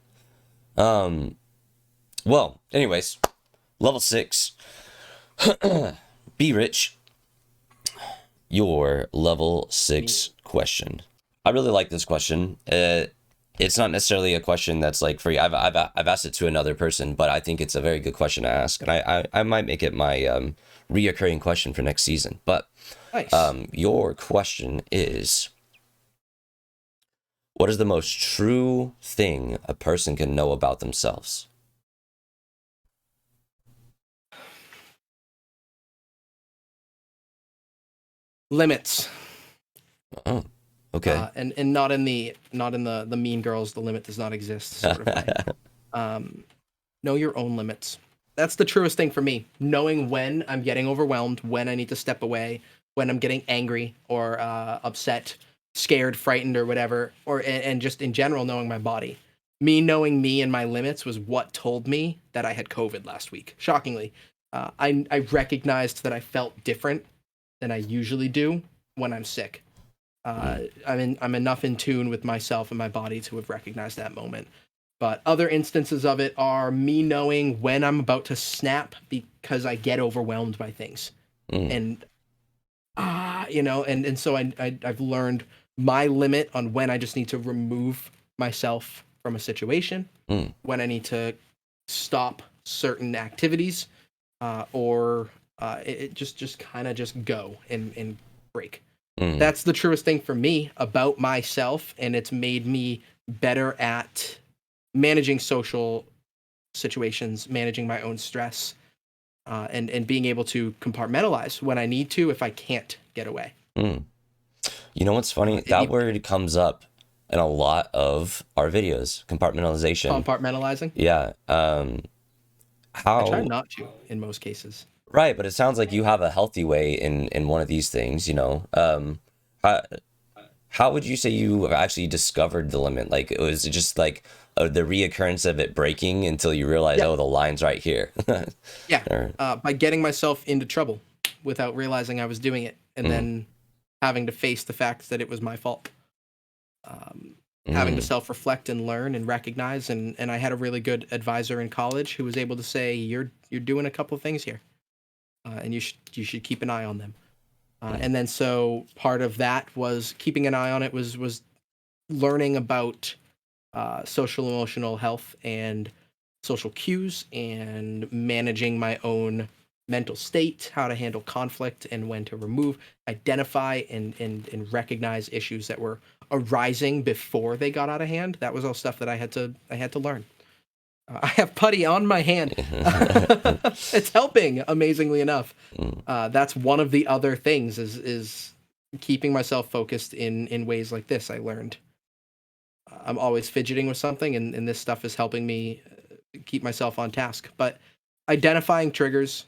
Well, anyways, level 6. BRich, your level 6 question. I really like this question. It's not necessarily a question that's like free. I've asked it to another person, but I think it's a very good question to ask, and I might make it my reoccurring question for next season. But nice. Your question is, what is the most true thing a person can know about themselves? Limits. Oh, okay. And not in the Mean Girls, the limit does not exist sort of way. Know your own limits. That's the truest thing for me. Knowing when I'm getting overwhelmed, when I need to step away, when I'm getting angry or upset, scared, frightened, or whatever, and just in general knowing my body. me knowing me and my limits was what told me that I had COVID last week. Shockingly, I recognized that I felt different than I usually do when I'm sick. I'm enough in tune with myself and my body to have recognized that moment. But other instances of it are me knowing when I'm about to snap because I get overwhelmed by things. And and so I've learned my limit on when I just need to remove myself from a situation, when I need to stop certain activities, or it just kind of just go and break. That's the truest thing for me about myself, and it's made me better at managing social situations, managing my own stress, and being able to compartmentalize when I need to if I can't get away. You know what's funny? That word comes up in a lot of our videos. Compartmentalization. Compartmentalizing? Yeah. I try not to in most cases. Right, but it sounds like you have a healthy way in one of these things, you know. How, how would you say you actually discovered the limit? Like, was it just like the reoccurrence of it breaking until you realize, Yeah. oh, the line's right here? Yeah. By getting myself into trouble without realizing I was doing it, and then having to face the fact that it was my fault. Having to self-reflect and learn and recognize, and I had a really good advisor in college who was able to say, you're doing a couple of things here, and you should keep an eye on them. And then so part of that was keeping an eye on it was learning about social emotional health and social cues and managing my own mental state, how to handle conflict and when to remove, identify and recognize issues that were arising before they got out of hand. That was all stuff that I had to learn. I have putty on my hand. It's helping, amazingly enough. That's one of the other things is keeping myself focused in ways like this. I learned I'm always fidgeting with something, and this stuff is helping me keep myself on task. But identifying triggers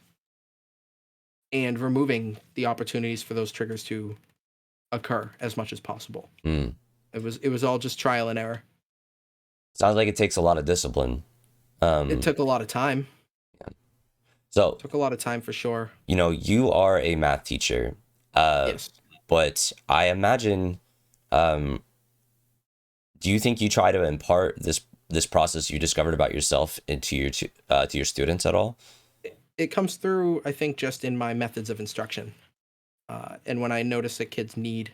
and removing the opportunities for those triggers to occur as much as possible. It was all just trial and error. Sounds like it takes a lot of discipline. It took a lot of time. So It took a lot of time for sure. you know, you are a math teacher, Yes. but I imagine, do you think you try to impart this process you discovered about yourself into to your students at all? It comes through, I think, just in my methods of instruction. And when I notice that kids need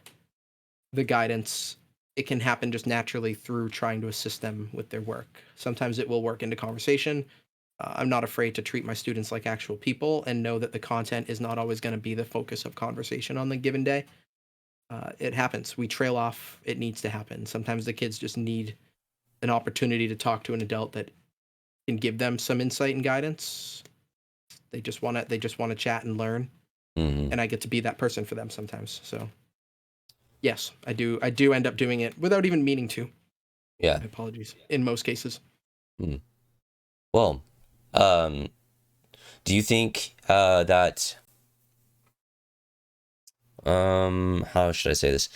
the guidance, it can happen just naturally through trying to assist them with their work. Sometimes it will work into conversation. I'm not afraid to treat my students like actual people and know that the content is not always going to be the focus of conversation on the given day. It happens. We trail off. It needs to happen. Sometimes the kids just need an opportunity to talk to an adult that can give them some insight and guidance. They just want to chat and learn, and I get to be that person for them sometimes. So yes, I do end up doing it without even meaning to. Yeah. My apologies in most cases. Well, do you think that how should I say this?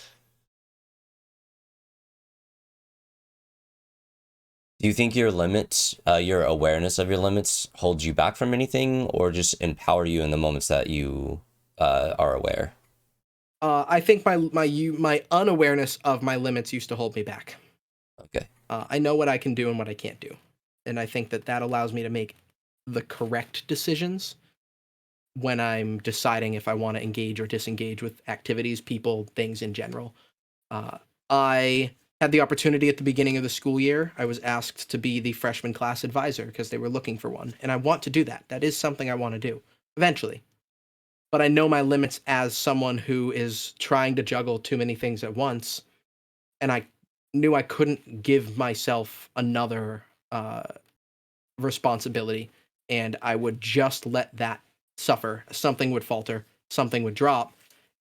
Do you think your limits, your awareness of your limits, holds you back from anything, or just empower you in the moments that you are aware? I think my unawareness of my limits used to hold me back. Okay. I know what I can do and what I can't do, and I think that allows me to make the correct decisions when I'm deciding if I want to engage or disengage with activities, people, things in general. I had the opportunity at the beginning of the school year. I was asked to be the freshman class advisor because they were looking for one, and I want to do that. That is something I want to do eventually. But I know my limits as someone who is trying to juggle too many things at once, and I knew I couldn't give myself another responsibility, and I would just let that suffer. Something would falter, something would drop.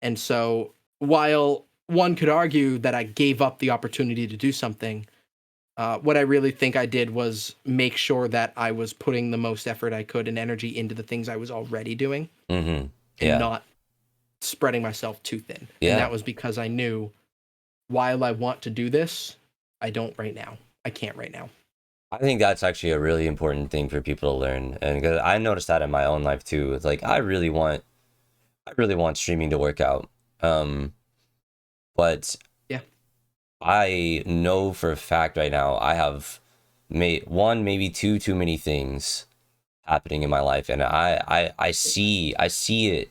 And so while one could argue that I gave up the opportunity to do something, what I really think I did was make sure that I was putting the most effort I could and energy into the things I was already doing, and Yeah. not spreading myself too thin. Yeah. And that was because I knew while I want to do this, I don't right now. I can't right now. I think that's actually a really important thing for people to learn, and 'cause I noticed that in my own life too. It's like I really want streaming to work out, but Yeah. I know for a fact right now I have made one, maybe two too many things happening in my life, and I see it.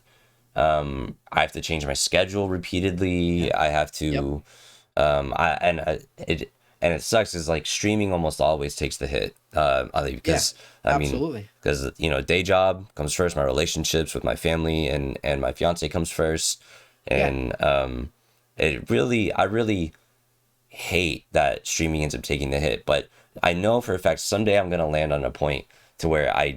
I have to change my schedule Yeah. repeatedly. I have Yep. to it and it sucks is like streaming almost always takes the hit. Yeah. Because I mean, Absolutely. because day job comes first, my relationships with my family and my fiance comes first, Yeah. and I really hate that streaming ends up taking the hit, but I know for a fact someday I'm gonna land on a point to where I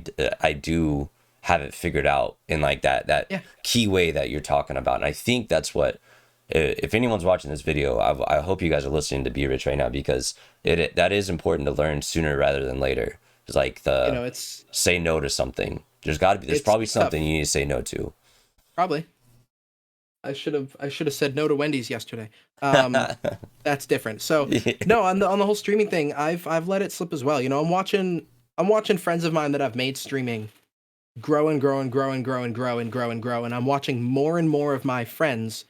do have it figured out in like that Yeah. key way that you're talking about, and I think that's what if anyone's watching this video, I hope you guys are listening to BRich right now because that is important to learn sooner rather than later. It's like You the know, it's say no to something. There's it's probably something tough. you need to say no to. Probably. I should have said no to Wendy's yesterday. Um, that's different. So no, on the whole streaming thing, I've let it slip as well. You know, I'm watching friends of mine that I've made streaming grow and grow and grow and grow and grow and grow and grow, and I'm watching more and more of my friends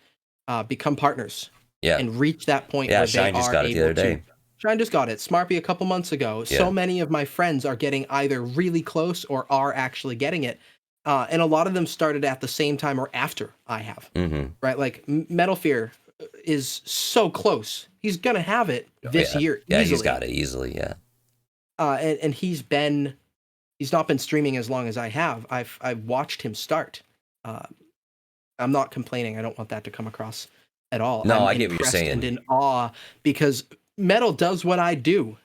become partners Yeah, and reach that point yeah. where they Shine just are got it the able other to. day. Shine just got it. Smarpy a couple months ago. So Yeah. many of my friends are getting either really close or are actually getting it, and a lot of them started at the same time or after I have. Mm-hmm. Right, like Metal Fear is so close. He's gonna have it Oh, this yeah. year Yeah, he's easily. got it easily. Yeah. And he's not been streaming as long as I have. I've watched him start. Uh, I'm not complaining. I don't want that to come across at all. No, I'm I get what you're impressed and saying. in awe because Metal does what I do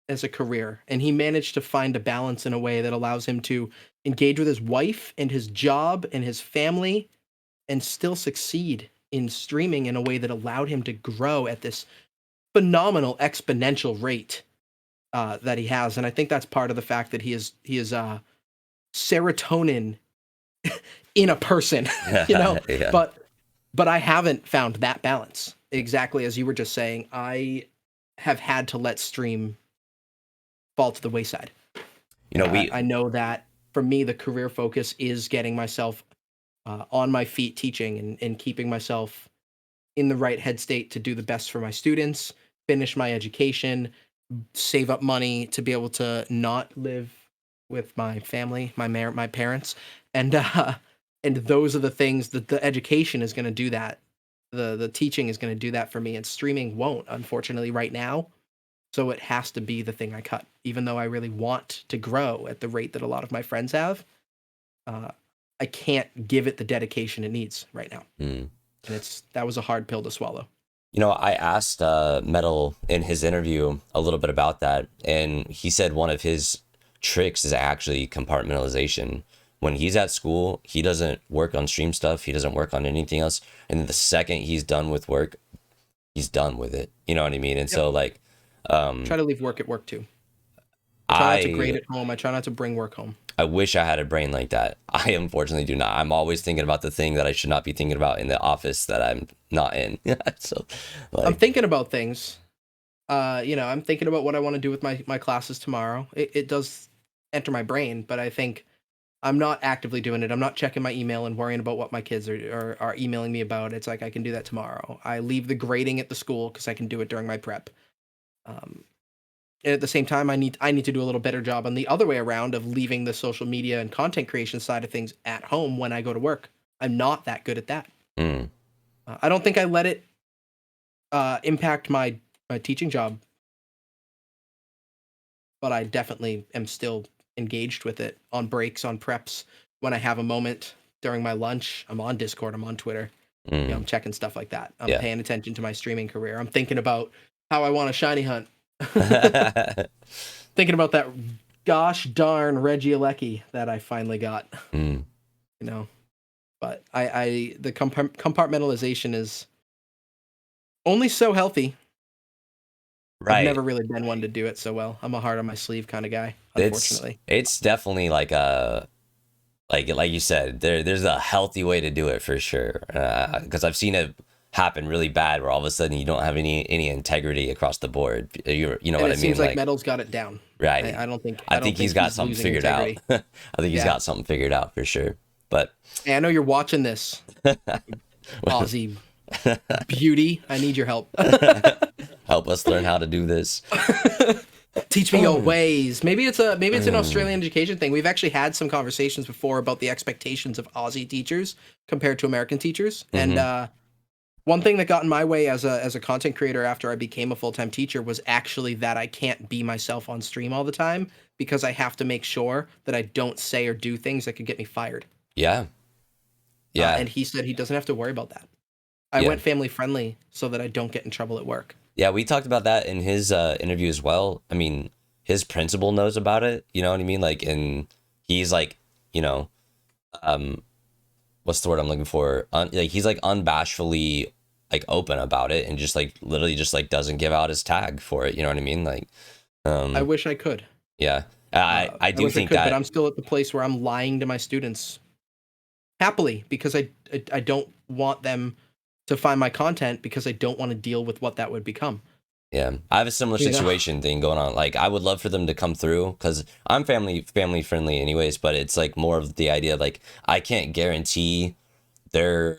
as a career, and he managed to find a balance in a way that allows him to engage with his wife and his job and his family and still succeed in streaming in a way that allowed him to grow at this phenomenal exponential rate that he has. And I think that's part of the fact that he is serotonin in a person, you know. Yeah. But I haven't found that balance exactly as you were just saying. I have had to let stream fall to the wayside. You know, I know that for me, the career focus is getting myself on my feet teaching and keeping myself in the right head state to do the best for my students, finish my education, save up money to be able to not live with my family, my parents, and and those are the things that the education is going to do that. The teaching is going to do that for me, and streaming won't, unfortunately, right now. So it has to be the thing I cut, even though I really want to grow at the rate that a lot of my friends have. Uh, I can't give it the dedication it needs right now, mm. and that was a hard pill to swallow. I asked Metal in his interview a little bit about that, and he said one of his tricks is actually compartmentalization. When he's at school, he doesn't work on stream stuff. He doesn't work on anything else. And then the second he's done with work, he's done with it. You know what I mean? And Yep. so like, Try to leave work at work too. I try not to grade I at home. I try not to bring work home. I wish I had a brain like that. I unfortunately do not. I'm always thinking about the thing that I should not be thinking about in the office that I'm not in. So, I'm like, thinking about things. I'm thinking about what I want to do with my classes tomorrow. It does enter my brain, but I think I'm not actively doing it. I'm not checking my email and worrying about what my kids are emailing me about. It's like I can do that tomorrow. I leave the grading at the school because I can do it during my prep. Um, and at the same time, I need to do a little better job on the other way around of leaving the social media and content creation side of things at home when I go to work. I'm not that good at that. mm, I don't think I let it impact my teaching job, but I definitely am still engaged with it on breaks, on preps, when I have a moment during my lunch. I'm on Discord, I'm on Twitter. I'm mm, checking stuff like that. I'm yeah. paying attention to my streaming career. I'm thinking about how I want a shiny hunt. Thinking about that gosh darn Regieleki that I finally got. Mm, You know, but the compartmentalization is only so healthy. I've right. never really been one to do it so well. I'm a hard on my sleeve kind of guy, It's unfortunately. it's definitely like a like you said, there's a healthy way to do it for sure. Because I've seen it happen really bad where all of a sudden you don't have any integrity across the board. You know And what I it mean? seems like Metal's got it down. Right. I don't think I think he's got he's something losing figured out. integrity. I think he's Yeah. got something figured out for sure. But Hey, I know you're watching this, Aussie beauty. I need your help. help us learn how to do this. Teach me your ways. Maybe it's an Australian education thing. We've actually had some conversations before about the expectations of Aussie teachers compared to American teachers. And one thing that got in my way as a content creator after I became a full-time teacher was actually that I can't be myself on stream all the time because I have to make sure that I don't say or do things that could get me fired. Yeah. Yeah. And he said he doesn't have to worry about that. I went family friendly so that I don't get in trouble at work. Yeah, we talked about that in his interview as well. I mean, his principal knows about it. You know what I mean? Like, and he's like, you know, what's the word I'm looking for? Like, he's like unbashfully like open about it and just like literally just like doesn't give out his tag for it. You know what I mean? Like, I wish I could. Yeah, I do wish think I could, that. but I'm still at the place where I'm lying to my students happily because I don't want them to find my content because I don't want to deal with what that would become. Yeah, I have a similar You know? situation thing going on. Like, I would love for them to come through because I'm family friendly anyways. But it's like more of the idea of like I can't guarantee their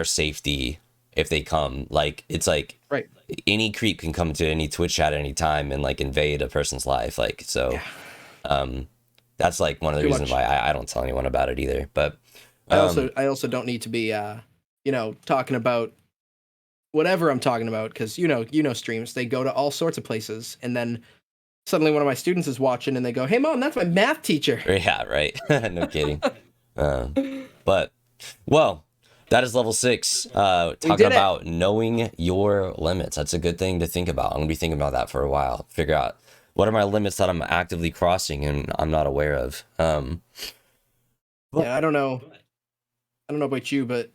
safety if they come. Like, it's like Right. any creep can come to any Twitch chat at any time and like invade a person's life. Like, so, that's like one of the Too reasons much. why I don't tell anyone about it either. But I also don't need to be talking about whatever I'm talking about because you know streams, they go to all sorts of places and then suddenly one of my students is watching and they go, "Hey mom, that's my math teacher." yeah, right. No kidding. But well, that is level 6. Talking did it. about knowing your limits. That's a good thing to think about. I'm gonna be thinking about that for a while. Figure out what are my limits that I'm actively crossing and I'm not aware of. Yeah, I don't know about you, but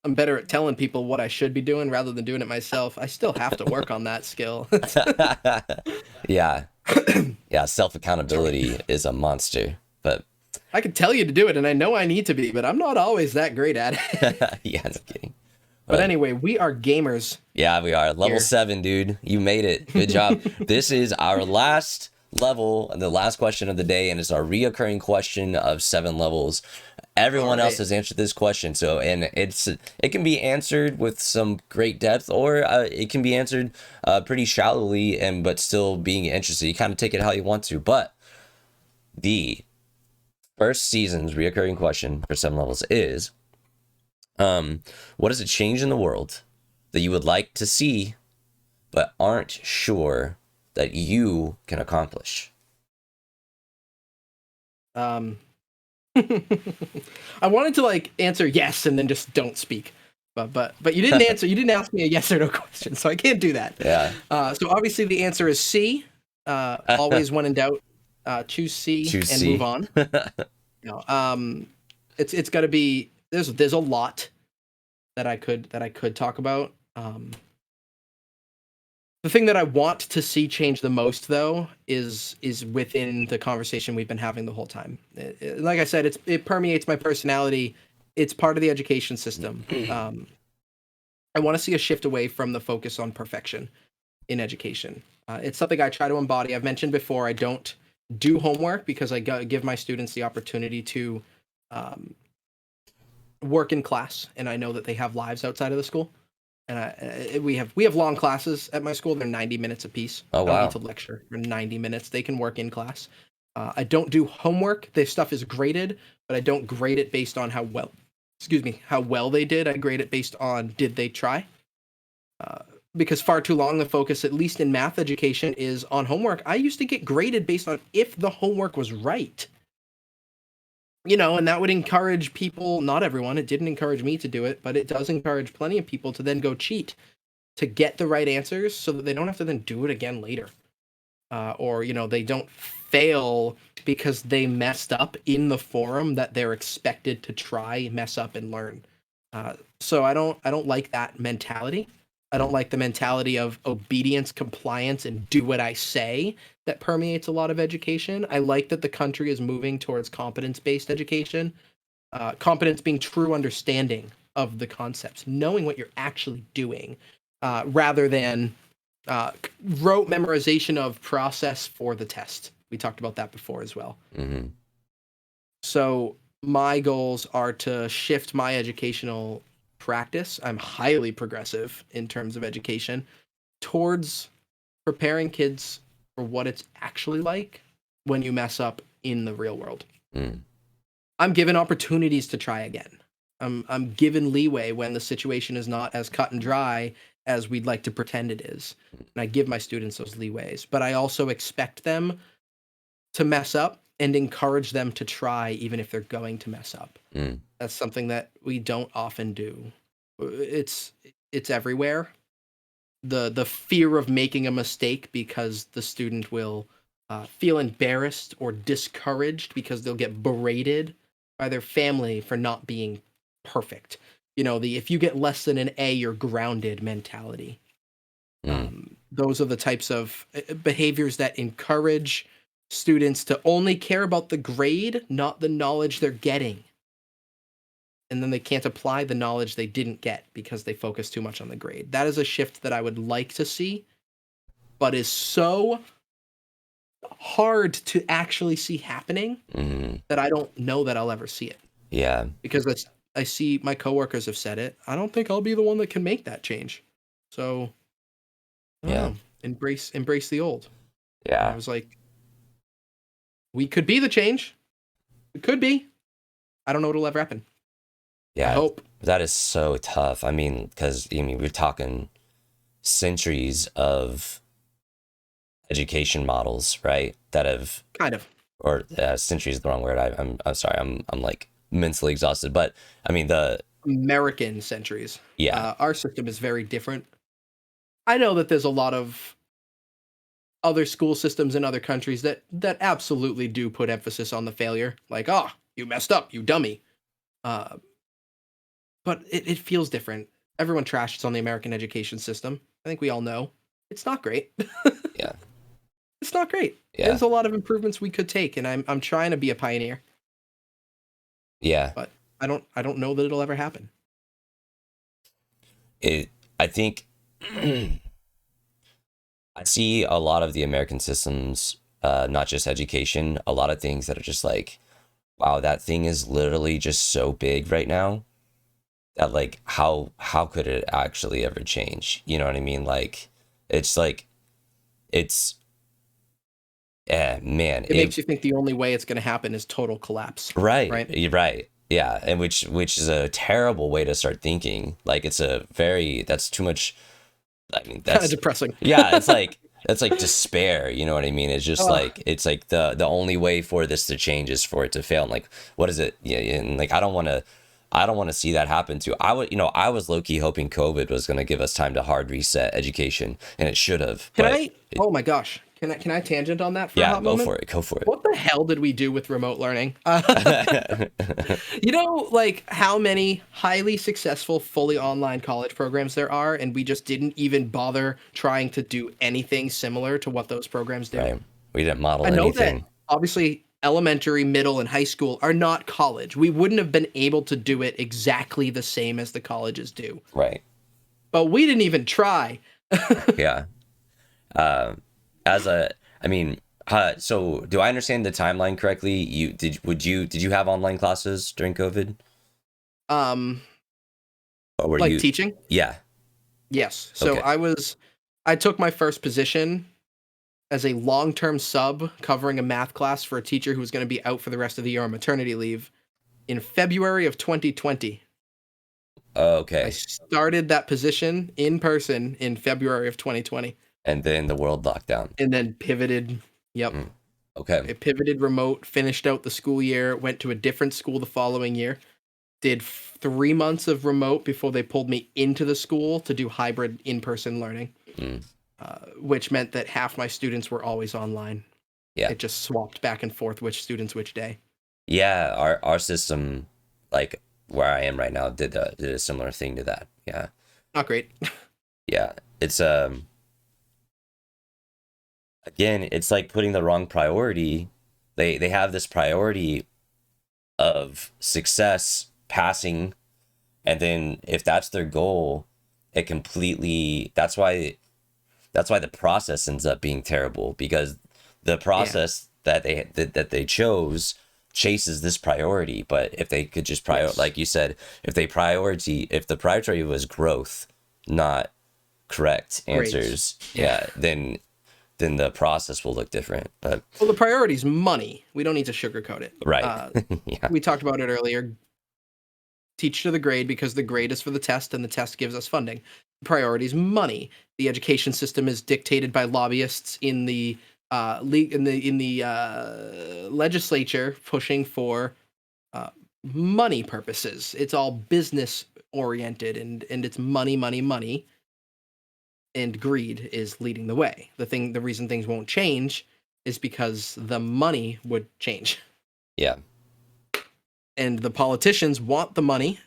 I'm better at telling people what I should be doing rather than doing it myself. I still have to work on that skill. Yeah. Yeah, self accountability is a monster. But I can tell you to do it, and I know I need to be, but I'm not always that great at it. yeah, no kidding. But anyway, we are gamers. Yeah, we are. Level Here. 7, dude. You made it. Good job. This is our last level, the last question of the day, and it's our reoccurring question of 7 levels. Everyone else has answered this question, so it can be answered with some great depth, or it can be answered pretty shallowly but still being interested. You kind of take it how you want to. But the first season's reoccurring question for 7 levels is, what is a change in the world that you would like to see but aren't sure that you can accomplish? I wanted to like answer yes and then just don't speak, but you didn't answer. You didn't ask me a yes or no question, so I can't do that. Yeah. So obviously the answer is C. Always when in doubt, choose C and move on. It's got to be. There's a lot that I could talk about. The thing that I want to see change the most, though, is within the conversation we've been having the whole time. Like I said, it permeates my personality. It's part of the education system. I want to see a shift away from the focus on perfection in education. It's something I try to embody. I've mentioned before, I don't do homework because I give my students the opportunity to work in class, and I know that they have lives outside of the school. And we have long classes at my school. They're 90 minutes apiece. Oh, wow. I don't need to lecture for 90 minutes. They can work in class. I don't do homework. This stuff is graded, but I don't grade it based on how well they did. I grade it based on did they try. Because far too long the focus, at least in math education, is on homework. I used to get graded based on if the homework was right. And that would encourage people, not everyone, it didn't encourage me to do it, but it does encourage plenty of people to then go cheat to get the right answers so that they don't have to then do it again later. Or they don't fail because they messed up in the forum that they're expected to try, mess up, and learn. So I don't like that mentality. I don't like the mentality of obedience, compliance, and do what I say that permeates a lot of education. I like that the country is moving towards competence-based education. Competence being true understanding of the concepts, knowing what you're actually doing, rather than rote memorization of process for the test. We talked about that before as well. Mm-hmm. So my goals are to shift my educational practice. I'm highly progressive in terms of education towards preparing kids for what it's actually like when you mess up in the real world. Mm. I'm given opportunities to try again. I'm given leeway when the situation is not as cut and dry as we'd like to pretend it is. And I give my students those leeways, but I also expect them to mess up and encourage them to try even if they're going to mess up. Mm. That's something that we don't often do. It's everywhere. The fear of making a mistake because the student will feel embarrassed or discouraged because they'll get berated by their family for not being perfect. You know, the if you get less than an A, you're grounded mentality. Those are the types of behaviors that encourage students to only care about the grade, not the knowledge they're getting. And then they can't apply the knowledge they didn't get because they focus too much on the grade. That is a shift that I would like to see, but is so hard to actually see happening that I don't know that I'll ever see it. Yeah. Because I see my coworkers have said it. I don't think I'll be the one that can make that change. So, I don't know. Embrace the old. Yeah. And I was like, we could be the change. It could be. I don't know what'll ever happen. Yeah. I hope. That is so tough. I mean, because we're talking centuries of education models, right? That have Kind of. or centuries is the wrong word. I'm sorry. I'm like mentally exhausted. But I mean the American centuries. Yeah. Our system is very different. I know that there's a lot of other school systems in other countries that absolutely do put emphasis on the failure. Like, oh, you messed up, you dummy. But it feels different. Everyone trashes on the American education system. I think we all know. It's not great. Yeah. It's not great. Yeah. There's a lot of improvements we could take, and I'm trying to be a pioneer. Yeah. But I don't know that it'll ever happen. I think I see a lot of the American systems, not just education, a lot of things that are just like, wow, that thing is literally just so big right now that like how could it actually ever change? You know what I mean? Like it's man, It makes you think the only way it's going to happen is total collapse. Right. You're right. Yeah, and which is a terrible way to start thinking. Like that's too much. I mean, that's kind of depressing. Yeah, it's like despair. You know what I mean? It's just like it's like the only way for this to change is for it to fail. And like, what is it? Yeah, and like I don't want to see that happen too. I was low key hoping COVID was going to give us time to hard reset education, and it should have. Oh my gosh. Can I tangent on that for a hot moment? Yeah, go for it. What the hell did we do with remote learning? You know, like how many highly successful, fully online college programs there are, and we just didn't even bother trying to do anything similar to what those programs do. Right. We didn't model I know anything. that obviously elementary, middle, and high school are not college. We wouldn't have been able to do it exactly the same as the colleges do. Right. But we didn't even try. Yeah. So do I understand the timeline correctly? Did you have online classes during COVID? Or were you teaching? Yeah. Yes. So Okay. I took my first position as a long-term sub covering a math class for a teacher who was going to be out for the rest of the year on maternity leave in February of 2020. Okay. I started that position in person in February of 2020. And then the world locked down. And then pivoted. Yep. Okay. It pivoted remote, finished out the school year, went to a different school the following year, did 3 months of remote before they pulled me into the school to do hybrid in-person learning, which meant that half my students were always online. Yeah. It just swapped back and forth which students which day. Yeah, our system, like where I am right now, did a similar thing to that. Yeah. Not great. Yeah. It's again, it's like putting the wrong priority. They have this priority of success, passing And then if that's their goal, it completely, that's why the process ends up being terrible, because the Yeah. process that they chose chases this priority. But if they could just Yes. like you said, if the priority was growth, not correct Grades. answers, Yeah. yeah, then the process will look different. But Well, the priority is money. We don't need to sugarcoat it. right. Yeah. We talked about it earlier. Teach to the grade because the grade is for the test and the test gives us funding. Priority is money. The education system is dictated by lobbyists in the legislature pushing for uh, money purposes. It's all business oriented, and it's money, money, money, and greed is leading the way. The reason things won't change is because the money would change, Yeah. and the politicians want the money.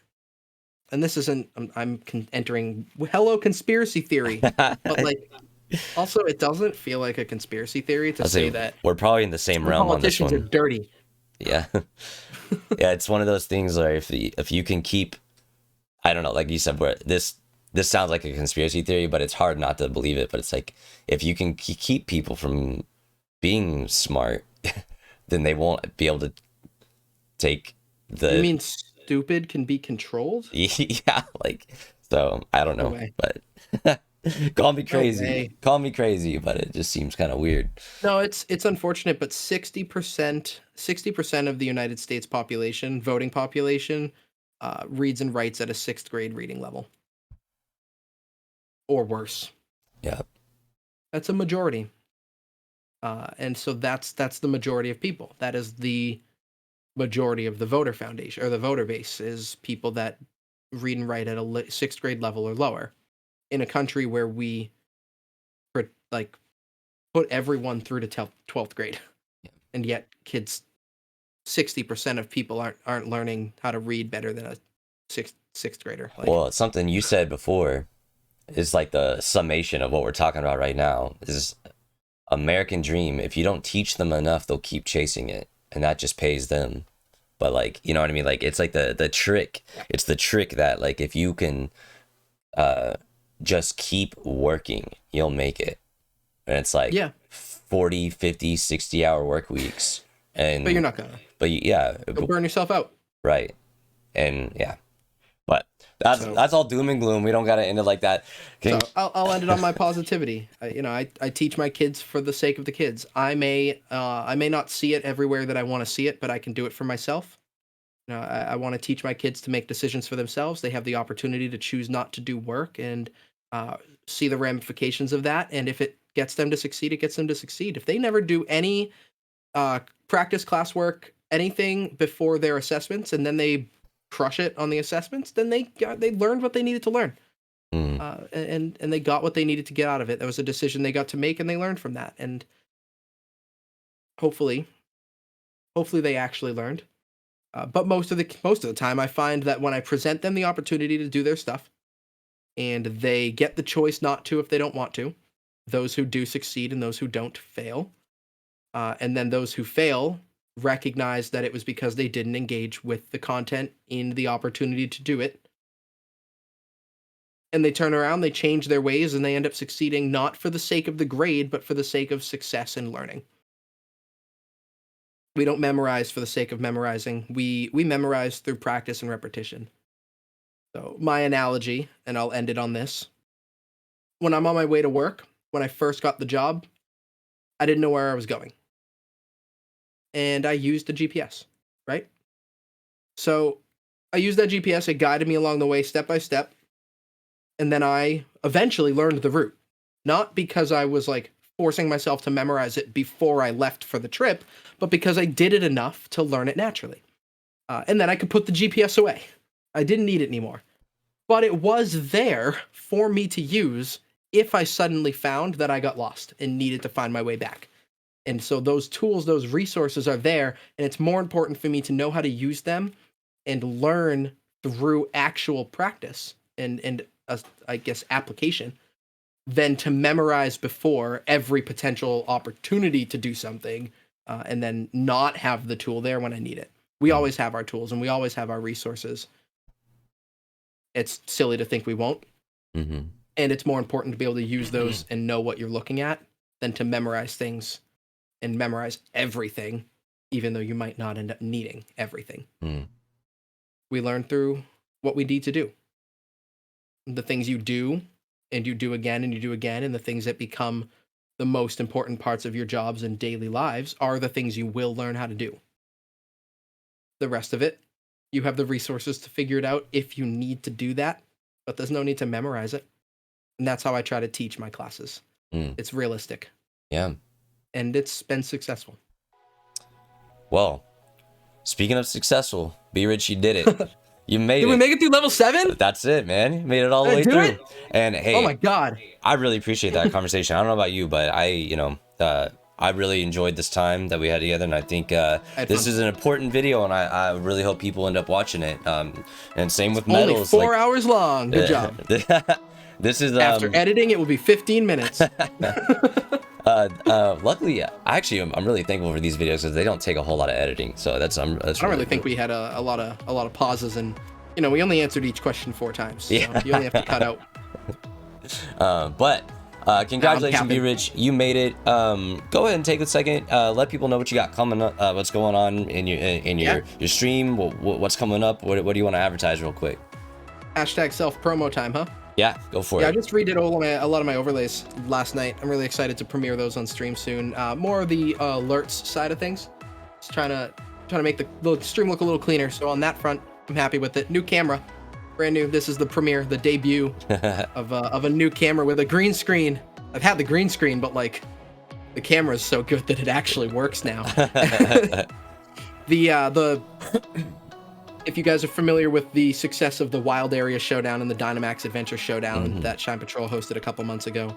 And this isn't entering hello conspiracy theory, but like also it doesn't feel like a conspiracy theory to I'll say say that we're probably in the same some realm on this politicians are one. dirty. Yeah. Yeah, it's one of those things where if you can keep, I don't know, like you said, where this sounds like a conspiracy theory, but it's hard not to believe it. But it's like, if you can keep people from being smart, then they won't be able to take You the mean stupid can be controlled? yeah, like, so I don't No know, way. but No way. call me crazy, but it just seems kind of weird. No, it's unfortunate, but 60% of the United States population, voting population, reads and writes at a sixth grade reading level or worse. Yeah. That's a majority. And so that's the majority of people. That is the majority of the voter foundation or the voter base is people that read and write at a sixth grade level or lower in a country where we like put everyone through to 12th grade, and yet kids 60% of people aren't learning how to read better than a sixth grader. Like, Well, something you said before is like the summation of what we're talking about right now. Is American dream. If you don't teach them enough, they'll keep chasing it, and that just pays them. But like, you know what I mean? Like, it's like the trick. It's the trick that, like, if you can uh just keep working, you'll make it. And it's like yeah, 40, 50, 60 hour work weeks. but you're And not gonna. but yeah, You'll burn yourself out. right. And yeah. But that's So that's all doom and gloom. We don't gotta end it like that. So Can I'll end it on my positivity. I teach my kids for the sake of the kids. I may not see it everywhere that I want to see it, but I can do it for myself. I want to teach my kids to make decisions for themselves. They have the opportunity to choose not to do work and uh, see the ramifications of that. And if it gets them to succeed, it gets them to succeed. If they never do any uh, practice classwork, anything before their assessments, and then they crush it on the assessments, then they learned what they needed to learn, mm, and they got what they needed to get out of it. That was a decision they got to make, and they learned from that. And hopefully, hopefully they actually learned. But most of the time, I find that when I present them the opportunity to do their stuff, and they get the choice not to if they don't want to, those who do succeed and those who don't fail, and then those who fail recognize that it was because they didn't engage with the content in the opportunity to do it, and they turn around, they change their ways, and they end up succeeding not for the sake of the grade, but for the sake of success and learning. We don't memorize for the sake of memorizing. We memorize through practice and repetition. So my analogy, and I'll end it on this: when I'm on my way to work, when I first got the job, I didn't know where I was going, and I used a GPS, right? So I used that GPS. It guided me along the way, step by step, and then I eventually learned the route. Not because I was like forcing myself to memorize it before I left for the trip, but because I did it enough to learn it naturally. And then I could put the GPS away. I didn't need it anymore. But it was there for me to use if I suddenly found that I got lost and needed to find my way back. And so those tools, those resources are there, and it's more important for me to know how to use them and learn through actual practice and I guess application than to memorize before every potential opportunity to do something, and then not have the tool there when I need it. We mm. always have our tools and we always have our resources. it's silly to think we won't. Mm-hmm. And it's more important to be able to use those and know what you're looking at than to memorize things and memorize everything, even though you might not end up needing everything. Mm. We learn through what we need to do. The things you do, and you do again, and you do again, and the things that become the most important parts of your jobs and daily lives are the things you will learn how to do. The rest of it, you have the resources to figure it out if you need to do that, but there's no need to memorize it. And that's how I try to teach my classes. Mm. It's realistic. Yeah. And it's been successful. Well, speaking of successful, BRich, you did it. You made it. Did we make it through level 7? That's it, man. You made it all the way Did I through. do it? And hey, Oh my God. I really appreciate that conversation. I don't know about you, but I really enjoyed this time that we had together, and I think this is an important video, and I really hope people end up watching it. And same with Only medals. 4 hours long. Good job. This is After editing, it will be 15 minutes. luckily, I'm really thankful for these videos because they don't take a whole lot of editing. So that's I don't really think we had a lot of pauses, and we only answered each question 4 times. So Yeah. you only have to cut out. But congratulations, BRich. You made it. Go ahead and take a second. Let people know what you got coming up. What's going on in your stream? What's coming up? What do you want to advertise real quick? Hashtag self promo time, huh? Yeah, go for it. Yeah, I just redid a lot of my overlays last night. I'm really excited to premiere those on stream soon. More of the alerts side of things. Just trying to make the stream look a little cleaner. So on that front, I'm happy with it. New camera, brand new. This is the premiere, the debut of a new camera with a green screen. I've had the green screen, but like the camera is so good that it actually works now. If you guys are familiar with the success of the Wild Area Showdown and the Dynamax Adventure Showdown that Shine Patrol hosted a couple months ago,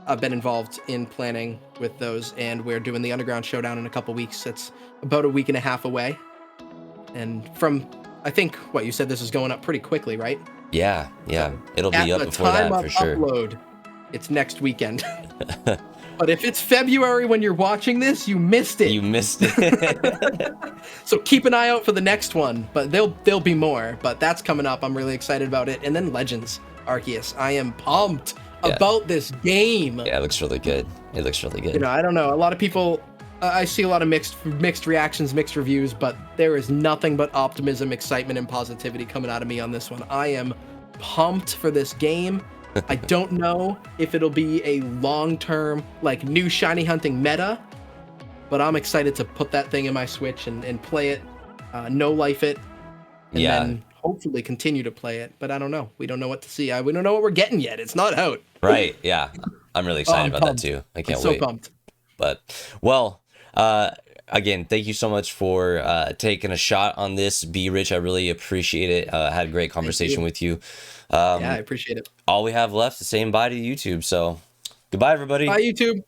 I've been involved in planning with those, and we're doing the Underground Showdown in a couple weeks. It's about a week and a half away. And from, I think, you said this is going up pretty quickly, right? Yeah. So it'll be up before that for sure. Upload, it's next weekend. But if it's February when you're watching this, you missed it. You missed it. So keep an eye out for the next one, but there'll be more. But that's coming up. I'm really excited about it. And then Legends Arceus. I am pumped about this game. Yeah, it looks really good. I don't know. A lot of people, I see a lot of mixed reactions, mixed reviews, but there is nothing but optimism, excitement, and positivity coming out of me on this one. I am pumped for this game. I don't know if it'll be a long-term, new shiny hunting meta, but I'm excited to put that thing in my Switch and play it, no-life it, and then hopefully continue to play it. But I don't know. We don't know what to see. We don't know what we're getting yet. It's not out. Right, yeah. I'm really excited about that too. I can't wait. So pumped. But, again, thank you so much for taking a shot on this, BRich. I really appreciate it. I had a great conversation with you. Yeah, I appreciate it. All we have left is saying bye to YouTube. So, goodbye, everybody. Bye, YouTube.